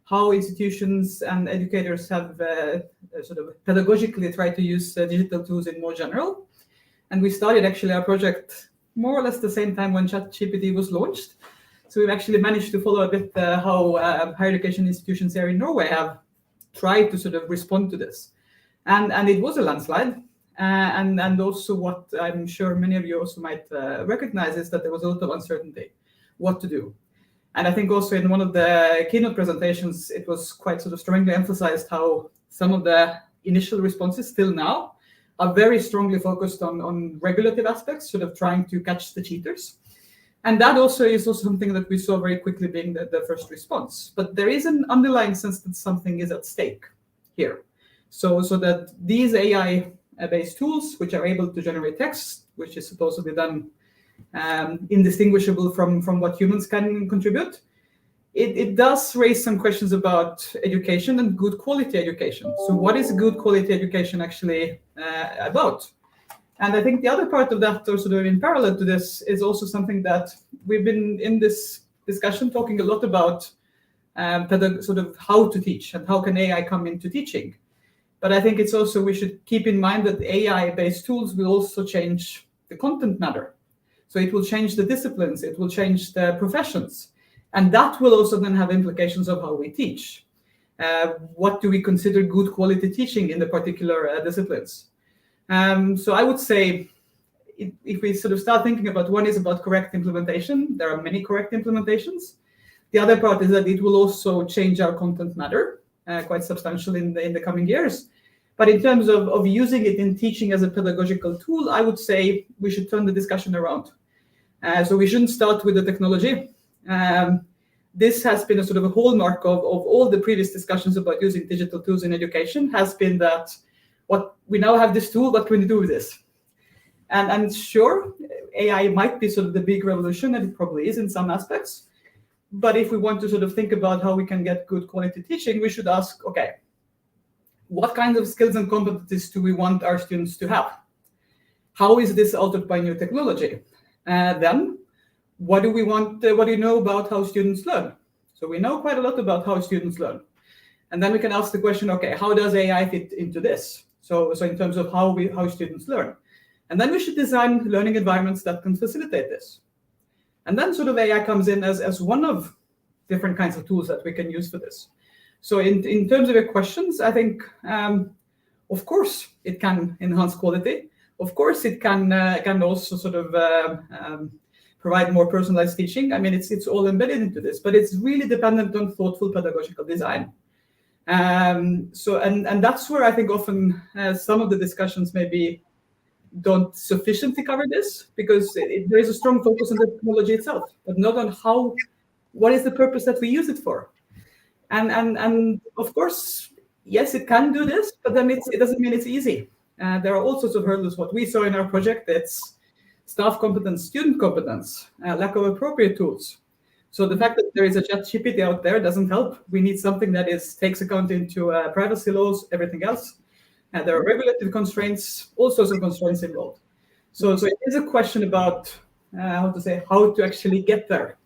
how institutions and educators have sort of pedagogically tried to use digital tools in more general. And we started actually our project more or less the same time when ChatGPT was launched. So we've actually managed to follow a bit how higher education institutions here in Norway have tried to sort of respond to this. And it was a landslide. And also what I'm sure many of you also might recognize is that there was a lot of uncertainty what to do. And I think also in one of the keynote presentations, it was quite sort of strongly emphasized how some of the initial responses still now are very strongly focused on regulative aspects, sort of trying to catch the cheaters. And that also is also something that we saw very quickly being the first response. But there is an underlying sense that something is at stake here. So that these AI-based tools, which are able to generate text, which is supposedly then indistinguishable from what humans can contribute, it does raise some questions about education and good quality education. So what is good quality education actually about? And I think the other part of that, or sort of in parallel to this, is also something that we've been in this discussion talking a lot about sort of how to teach and how can AI come into teaching. But I think it's also, we should keep in mind that AI-based tools will also change the content matter. So it will change the disciplines, it will change the professions. And that will also then have implications of how we teach. What do we consider good quality teaching in the particular disciplines? So I would say, if we sort of start thinking about, one is about correct implementation. There are many correct implementations. The other part is that it will also change our content matter quite substantially in the coming years. But in terms of using it in teaching as a pedagogical tool, I would say we should turn the discussion around. So we shouldn't start with the technology. This has been a sort of a hallmark of all the previous discussions about using digital tools in education, has been that what we now have this tool, what can we do with this? And sure, AI might be sort of the big revolution, and it probably is in some aspects. But if we want to sort of think about how we can get good quality teaching, we should ask, okay, what kind of skills and competencies do we want our students to have? How is this altered by new technology? Then, what do we want? What do you know about how students learn? So we know quite a lot about how students learn. And then we can ask the question, okay, how does AI fit into this? So in terms of how students learn. And then we should design learning environments that can facilitate this. And then sort of AI comes in as one of different kinds of tools that we can use for this. So in terms of your questions, I think, of course, it can enhance quality. Of course, it can also sort of provide more personalized teaching. I mean, it's all embedded into this, but it's really dependent on thoughtful pedagogical design. So that's where I think often some of the discussions maybe don't sufficiently cover this, because there is a strong focus on the technology itself, but not on what is the purpose that we use it for. And of course, yes, it can do this, but then it doesn't mean it's easy. There are all sorts of hurdles. What we saw in our project, it's staff competence, student competence, lack of appropriate tools. So the fact that there is a ChatGPT out there doesn't help. We need something that takes account into privacy laws, everything else. There are regulative constraints, all sorts of constraints involved. So it is a question about how to actually get there,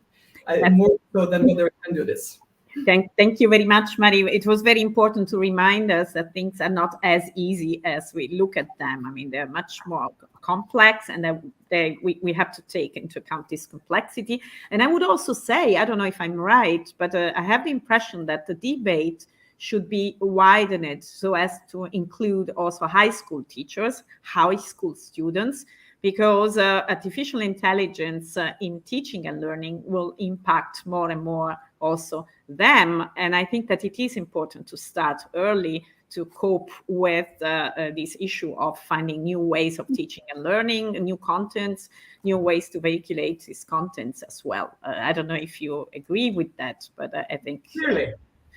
more so than whether we can do this. Thank you very much, Mari. It was very important to remind us that things are not as easy as we look at them. I mean, they're much more complex, and we have to take into account this complexity. And I would also say, I don't know if I'm right, but I have the impression that the debate should be widened so as to include also high school teachers, high school students, because artificial intelligence in teaching and learning will impact more and more also them. And I think that it is important to start early to cope with this issue of finding new ways of teaching and learning, new contents, new ways to vehiculate these contents as well. I don't know if you agree with that, but I think... Clearly.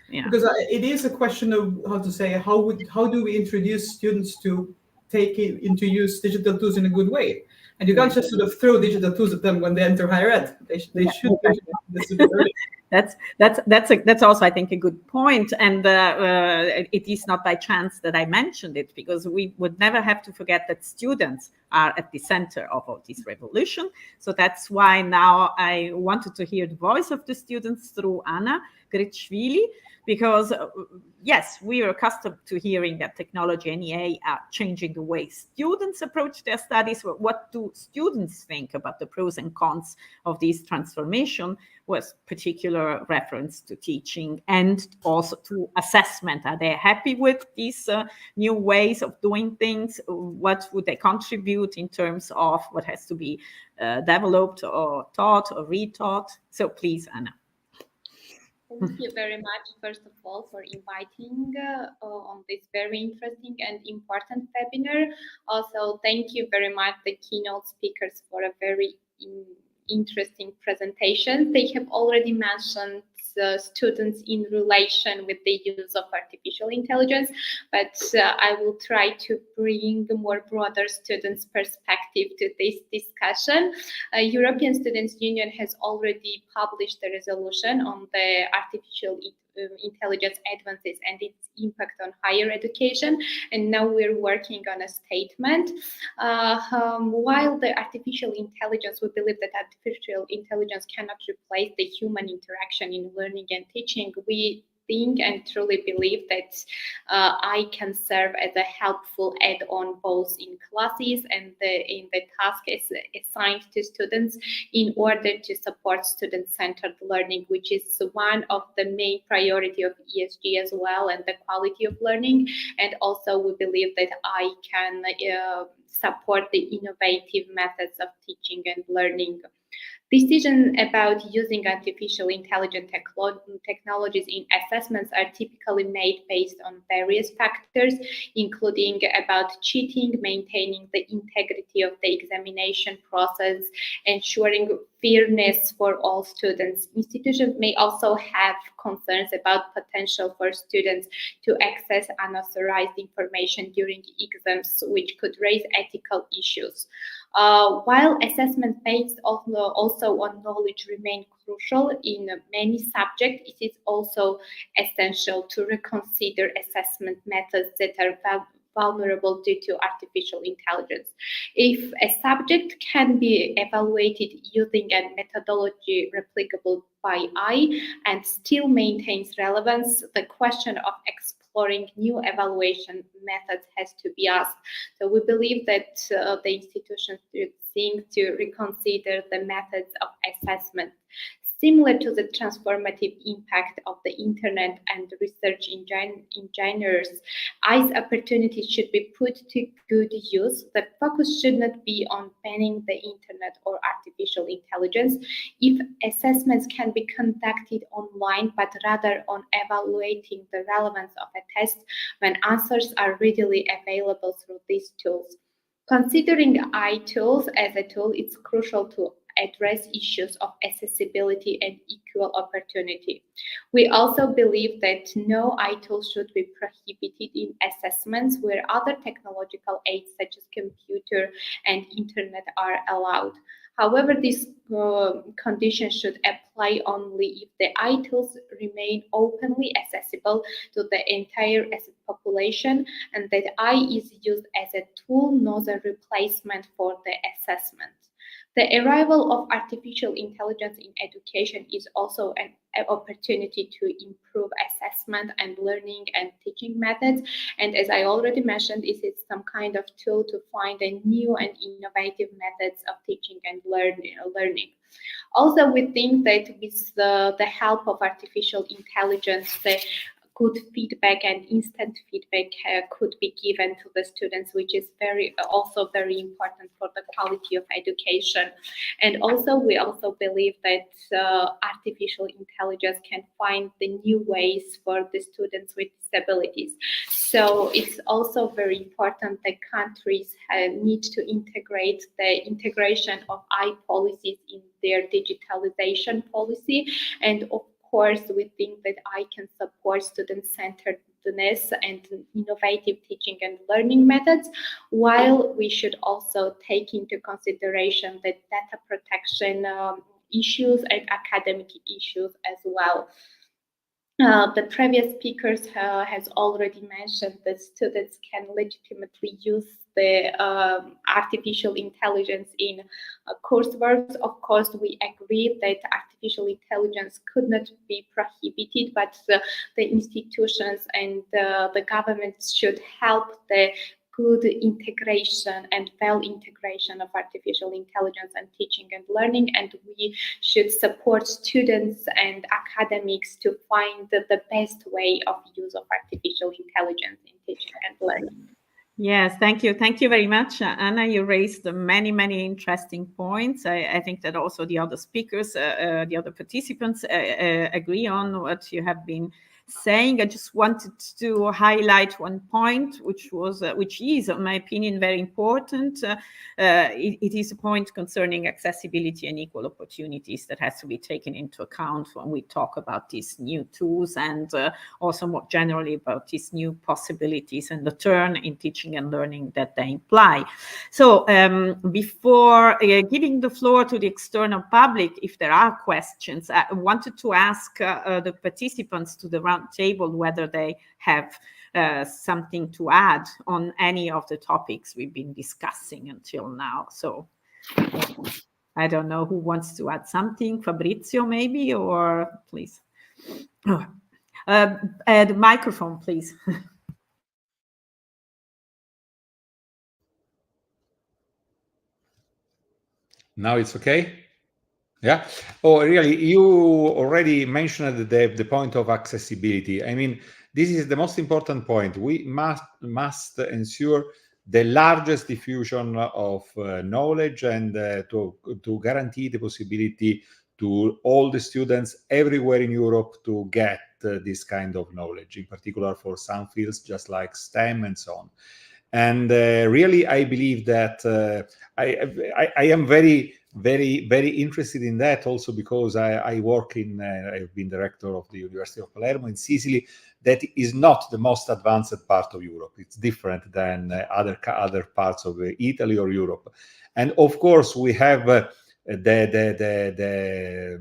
Yeah. Because it is a question of how do we introduce students to take into use digital tools in a good way? And you can't just sort of throw digital tools at them when they enter higher ed. They should this early. That's also, I think, a good point. And it is not by chance that I mentioned it, because we would never have to forget that students are at the center of all this revolution. So that's why now I wanted to hear the voice of the students through Anna Gvritishvili, because yes, we are accustomed to hearing that technology and AI are changing the way students approach their studies. What do students think about the pros and cons of this transformation, with particular reference to teaching and also to assessment? Are they happy with these new ways of doing things? What would they contribute in terms of what has to be developed or taught or retaught? So please, Anna. Thank you very much, first of all, for inviting on this very interesting and important webinar. Also, thank you very much, the keynote speakers, for a very interesting presentation. They have already mentioned students in relation with the use of artificial intelligence, but I will try to bring a more broader students' perspective to this discussion. European Students' Union has already published a resolution on the artificial intelligence advances and its impact on higher education, and now we're working on a statement. While the artificial intelligence, we believe that artificial intelligence cannot replace the human interaction in learning and teaching, we think and truly believe that I can serve as a helpful add-on both in classes and in the task assigned to students in order to support student-centered learning, which is one of the main priority of ESG as well, and the quality of learning. And also we believe that I can support the innovative methods of teaching and learning. Decisions about using artificial intelligence technologies in assessments are typically made based on various factors, including about cheating, maintaining the integrity of the examination process, ensuring fairness for all students. Institutions may also have concerns about potential for students to access unauthorized information during exams, which could raise ethical issues. While assessment based also on knowledge remain crucial in many subjects, it is also essential to reconsider assessment methods that are vulnerable due to artificial intelligence. If a subject can be evaluated using a methodology replicable by AI and still maintains relevance, the question of exploring new evaluation methods has to be asked. So we believe that the institutions should think to reconsider the methods of assessment. Similar to the transformative impact of the internet and research engineers, AI's opportunities should be put to good use. The focus should not be on banning the internet or artificial intelligence if assessments can be conducted online, but rather on evaluating the relevance of a test when answers are readily available through these tools. Considering AI tools as a tool, it's crucial to address issues of accessibility and equal opportunity. We also believe that no AI tools should be prohibited in assessments where other technological aids such as computer and internet are allowed. However, this condition should apply only if the AI tools remain openly accessible to the entire population and that AI is used as a tool, not a replacement for the assessment. The arrival of artificial intelligence in education is also an opportunity to improve assessment and learning and teaching methods. And as I already mentioned, it is some kind of tool to find a new and innovative methods of teaching and learning. Also, we think that with the help of artificial intelligence, the good feedback and instant feedback could be given to the students, which is also very important for the quality of education. And also, we also believe that artificial intelligence can find the new ways for the students with disabilities. So it's also very important that countries need to integrate the integration of AI policies in their digitalization policy. And of course, we think that I can support student-centeredness and innovative teaching and learning methods, while we should also take into consideration the data protection issues and academic issues as well. The previous speakers has already mentioned that students can legitimately use the artificial intelligence in coursework. Of course, we agree that artificial intelligence could not be prohibited, but the institutions and the governments should help the good integration and well integration of artificial intelligence and teaching and learning, and we should support students and academics to find the best way of use of artificial intelligence in teaching and learning. Yes, thank you. Thank you very much, Anna. You raised many, many interesting points. I think that also the other speakers, the other participants agree on what you have been saying. I just wanted to highlight one point, which is, in my opinion, very important. It is a point concerning accessibility and equal opportunities that has to be taken into account when we talk about these new tools and also more generally about these new possibilities and the turn in teaching and learning that they imply. So before giving the floor to the external public, if there are questions, I wanted to ask the participants to the round table whether they have something to add on any of the topics we've been discussing until now. So I don't know who wants to add something. Fabrizio, maybe, or please. The microphone, please. Now it's okay? Yeah. Oh, really? You already mentioned the point of accessibility. I mean, this is the most important point. We must ensure the largest diffusion of knowledge and to guarantee the possibility to all the students everywhere in Europe to get this kind of knowledge, in particular for some fields, just like STEM and so on. And really, I believe that I am very interested in that also because I work in, I've been director of the University of Palermo in Sicily. That is not the most advanced part of Europe. It's different than other parts of Italy or Europe. And of course, we have the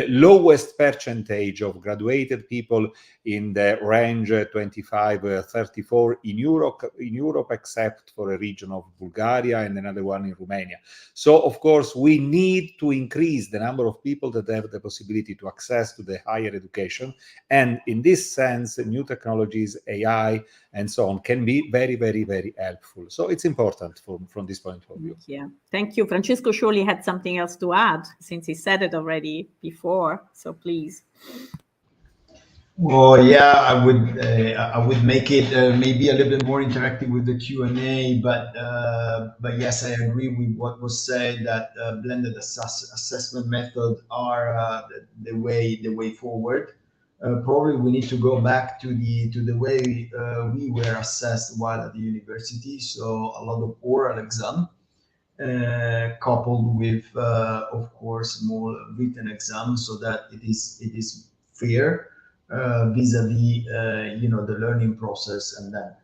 lowest percentage of graduated people in the range 25-34 in Europe, except for a region of Bulgaria and another one in Romania. So of course we need to increase the number of people that have the possibility to access to the higher education, and in this sense new technologies, AI and so on can be very helpful. So it's important from this point of view. Yeah, thank you. Francesco surely had something else to add since he said it already before, so please. Well, yeah, I would make it maybe a little bit more interactive with the Q&A, but yes, I agree with what was said, that blended assessment methods are the way forward. Probably we need to go back to the way we were assessed while at the university. So a lot of oral exam, coupled with, of course, more written exams, so that it is fair vis-a-vis the learning process. And then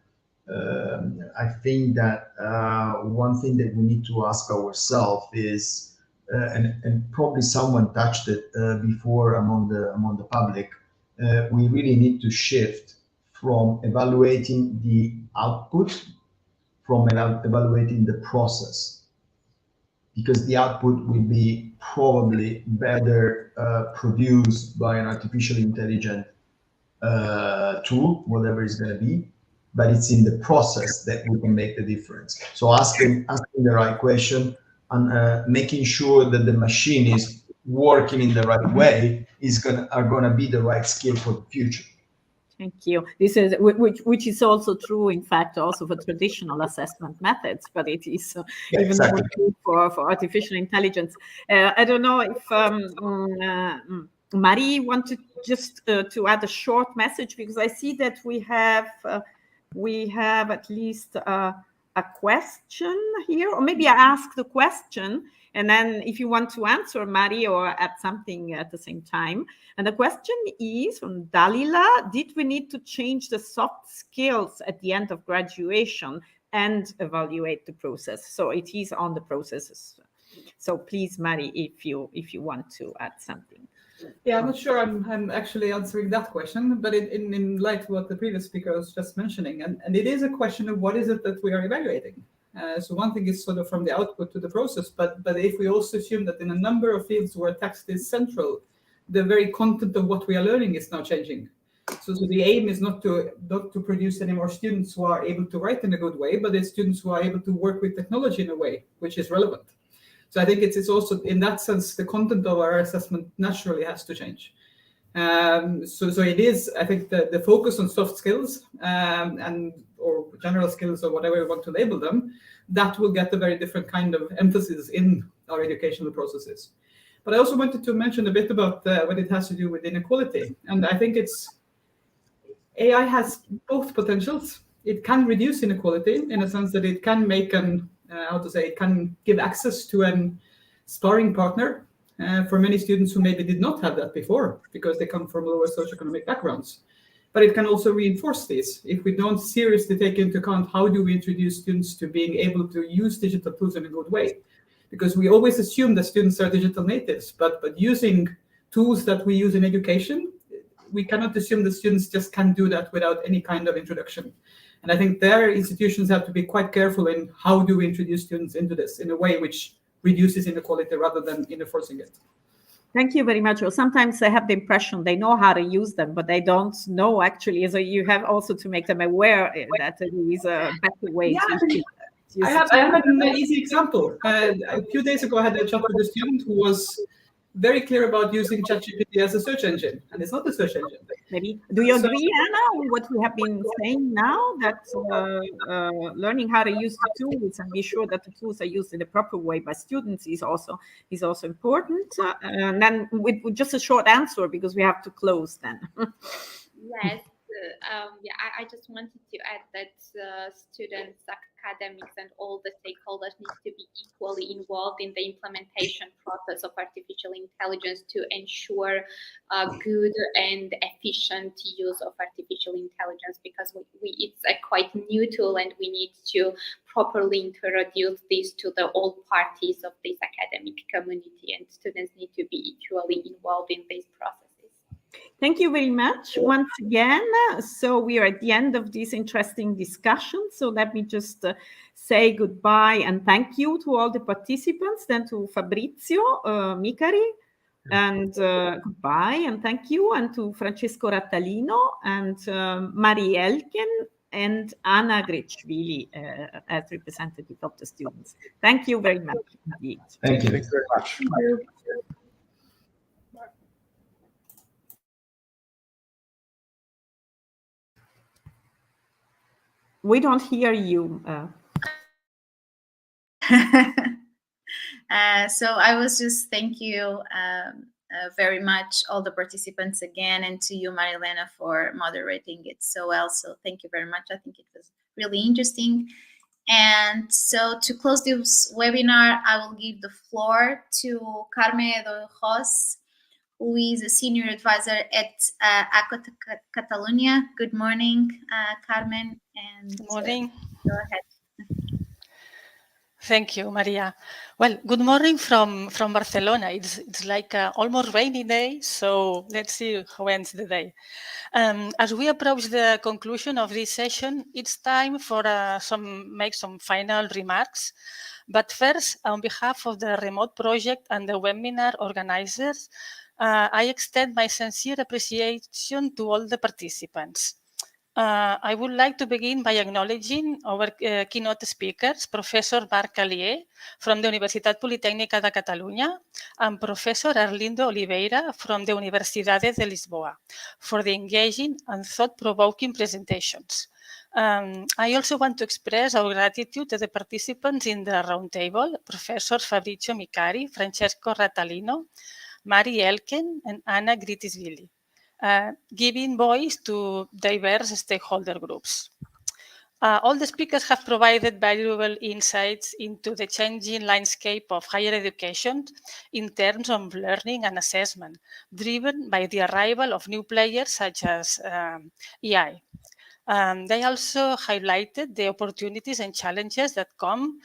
I think that one thing that we need to ask ourselves is, and probably someone touched it before among the public, we really need to shift from evaluating the output from evaluating the process, because the output will be probably better produced by an artificial intelligence tool, whatever it's going to be, but it's in the process that we can make the difference. So asking the right question and making sure that the machine is working in the right way are going to be the right skill for the future. Thank you. This is which is also true, in fact, also for traditional assessment methods, but it is even more true for artificial intelligence. I don't know if Marie wanted just to add a short message, because I see that we have at least a question here, or maybe I ask the question, and then if you want to answer, Marie, or add something at the same time. And the question is from Dalila: did we need to change the soft skills at the end of graduation and evaluate the process? So it is on the processes. So please, Marie, if you want to add something. Yeah, I'm not sure I'm actually answering that question, but in light of what the previous speaker was just mentioning, and it is a question of what is it that we are evaluating. So one thing is sort of from the output to the process, but if we also assume that in a number of fields where text is central, the very content of what we are learning is now changing. So the aim is not to produce any more students who are able to write in a good way, but it's students who are able to work with technology in a way which is relevant. So I think it's also, in that sense, the content of our assessment naturally has to change. So it is, I think, the focus on soft skills or general skills, or whatever you want to label them, that will get a very different kind of emphasis in our educational processes. But I also wanted to mention a bit about what it has to do with inequality. And I think AI has both potentials. It can reduce inequality in a sense that it can make it can give access to a sparring partner for many students who maybe did not have that before because they come from lower socioeconomic backgrounds. But it can also reinforce this if we don't seriously take into account how do we introduce students to being able to use digital tools in a good way. Because we always assume that students are digital natives, but using tools that we use in education, we cannot assume that students just can do that without any kind of introduction. And I think their institutions have to be quite careful in how do we introduce students into this in a way which reduces inequality rather than enforcing it. Thank you very much. Or sometimes they have the impression they know how to use them, but they don't know actually. So you have also to make them aware that there is a better way to use it. I have an easy example. A few days ago, I had a chat with a student who was very clear about using ChatGPT as a search engine, and it's not a search engine. Maybe. Do you agree, Anna, with what we have been saying now, that learning how to use the tools and be sure that the tools are used in the proper way by students is also important? And then with just a short answer, because we have to close then. Yes. Yeah, I just wanted to add that students, academics, and all the stakeholders need to be equally involved in the implementation process of artificial intelligence to ensure good and efficient use of artificial intelligence, because it's a quite new tool and we need to properly introduce this to all parties of this academic community, and students need to be equally involved in this process. Thank you very much once again. So we are at the end of this interesting discussion. So let me just say goodbye and thank you to all the participants, then to Fabrizio, Micari, and goodbye and thank you, and to Francesco Rattalino and Mari Elken and Anna Gvritishvili as representative of the students. Thank you very much indeed. Thank you. Thank you very much. Thank you. We don't hear you. So I was just thank you very much, all the participants again, and to you, Marilena, for moderating it so well. So thank you very much. I think it was really interesting. And so to close this webinar, I will give the floor to Carme Edo, who is a senior advisor at Catalunya. Good morning, Carmen. And good morning. Go ahead. Thank you, Maria. Well, good morning from Barcelona. It's like an almost rainy day, so let's see how ends the day. As we approach the conclusion of this session, it's time for make some final remarks. But first, on behalf of the remote project and the webinar organizers, I extend my sincere appreciation to all the participants. I would like to begin by acknowledging our keynote speakers, Professor Marc Alier from the Universitat Politècnica de Catalunya and Professor Arlindo Oliveira from the Universitat de Lisbon for the engaging and thought-provoking presentations. I also want to express our gratitude to the participants in the roundtable, Professors Fabrizio Micari, Francesco Rattalino, Mari Elken, and Anna Gvritishvili, giving voice to diverse stakeholder groups. All the speakers have provided valuable insights into the changing landscape of higher education in terms of learning and assessment, driven by the arrival of new players such as AI. They also highlighted the opportunities and challenges that come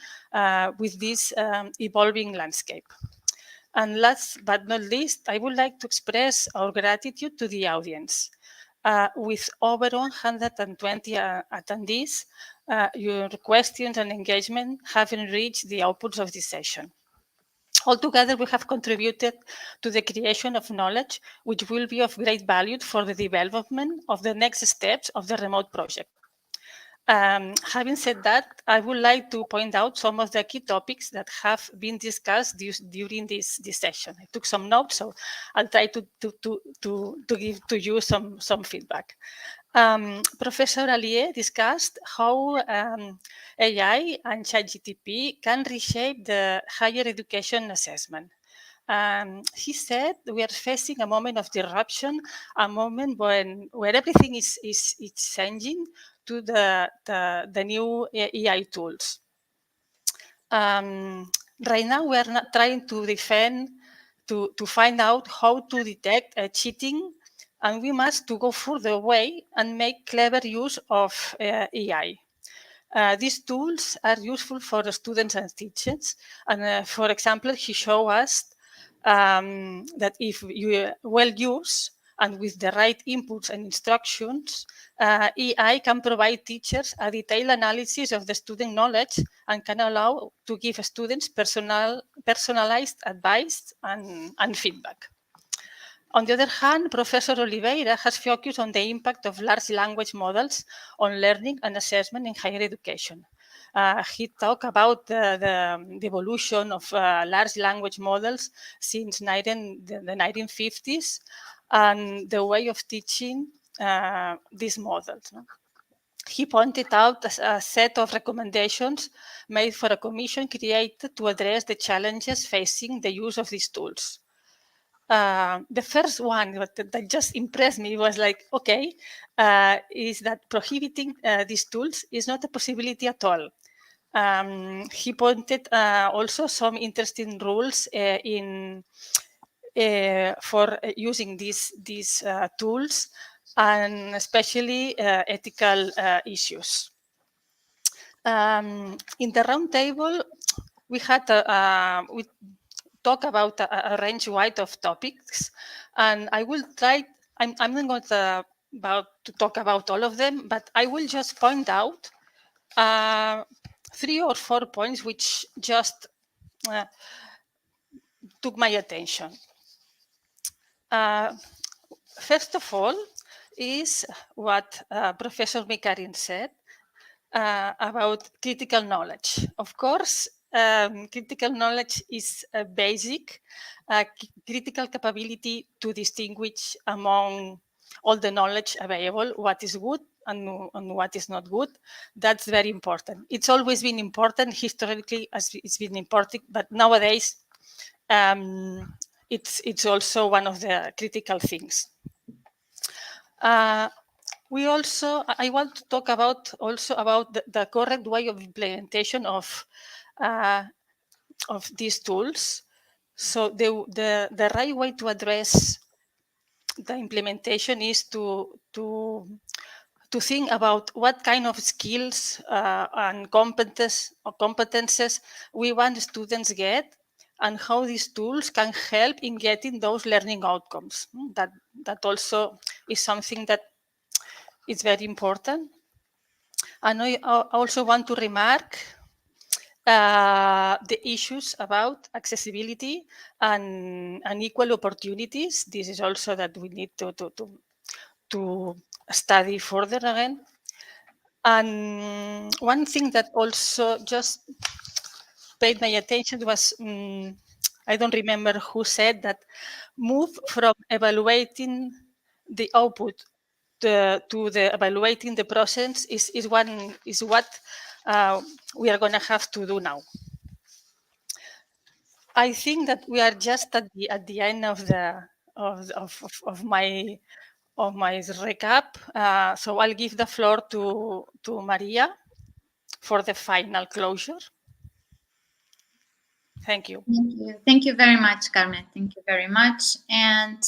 with this evolving landscape. And last but not least, I would like to express our gratitude to the audience. With over 120 attendees, your questions and engagement have enriched the outputs of this session. Altogether, we have contributed to the creation of knowledge, which will be of great value for the development of the next steps of the remote project. Having said that, I would like to point out some of the key topics that have been discussed during this session. I took some notes, so I'll try to give to you some feedback. Professor Alier discussed how AI and CHATGPT can reshape the higher education assessment. He said we are facing a moment of disruption, a moment where everything is changing to the new AI tools. Right now, we are not trying to find out how to detect cheating, and we must go further away and make clever use of AI. These tools are useful for the students and teachers. And for example, he showed us that if you well use and with the right inputs and instructions, AI can provide teachers a detailed analysis of the student knowledge and can allow to give students personalized advice and feedback. On the other hand, Professor Oliveira has focused on the impact of large language models on learning and assessment in higher education. He talked about the evolution of large language models since the 1950s and the way of teaching these models. He pointed out a set of recommendations made for a commission created to address the challenges facing the use of these tools. The first one that just impressed me was like, okay, is that prohibiting these tools is not a possibility at all. He pointed also some interesting rules for using these tools, and especially ethical issues. In the roundtable, we had we talk about a range wide of topics, and I will try. I'm not going to talk about all of them, but I will just point out 3 or 4 points which just took my attention. First of all, is what Professor Micari said about critical knowledge. Of course, critical knowledge is a basic critical capability to distinguish among all the knowledge available, what is good and what is not good. That's very important. It's always been important historically, as it's been important, but nowadays it's also one of the critical things. I want to talk about the correct way of implementation of these tools. So the right way to address the implementation is to think about what kind of skills and competences we want students get, and how these tools can help in getting those learning outcomes. That also is something that is very important. And I also want to remark the issues about accessibility and equal opportunities. This is also that we need to study further again. And one thing that also just paid my attention was, I don't remember who said that, move from evaluating the output to the evaluating the process is what we are going to have to do now. I think that we are just at the end of my recap. So I'll give the floor to Maria for the final closure. Thank you. Thank you very much, Carme. Thank you very much. And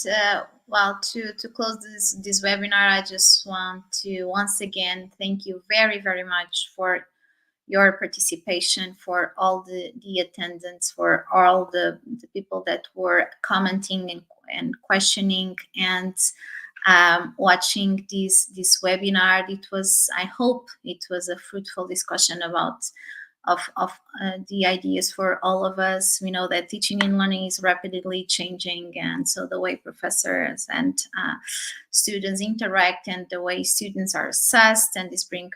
well, to close this webinar, I just want to once again thank you very, very much for your participation, for all the attendance, for all the people that were commenting and questioning and watching this webinar. It was, I hope it was a fruitful discussion about the ideas for all of us. We know that teaching and learning is rapidly changing, and so the way professors and students interact and the way students are assessed, and this brings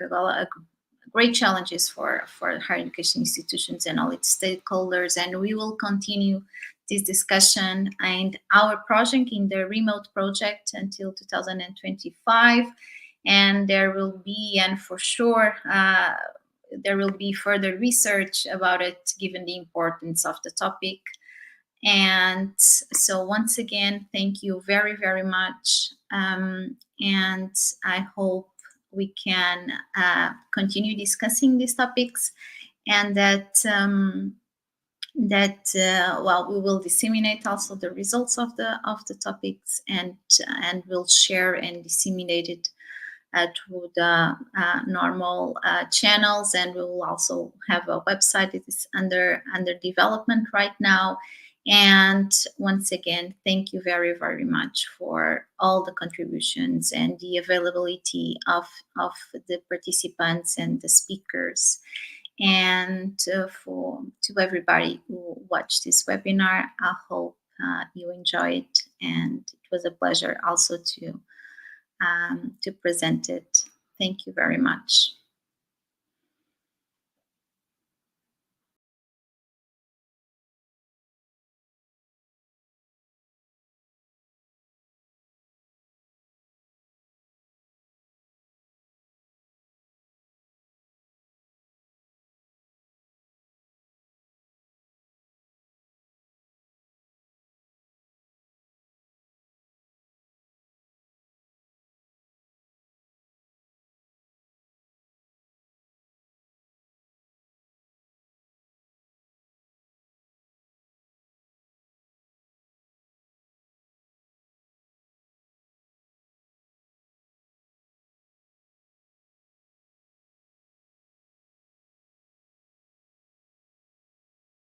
great challenges for higher education institutions and all its stakeholders. And we will continue this discussion and our project in the remote project until 2025, and there will be, and for sure there will be further research about it given the importance of the topic. And so once again, thank you very, very much, and I hope we can continue discussing these topics, and that well, we will disseminate also the results of the topics, and we'll share and disseminate it through the normal channels, and we will also have a website that is under development right now. And once again, thank you very, very much for all the contributions and the availability of the participants and the speakers. And to everybody who watched this webinar, I hope you enjoy it, and it was a pleasure also to present it. Thank you very much.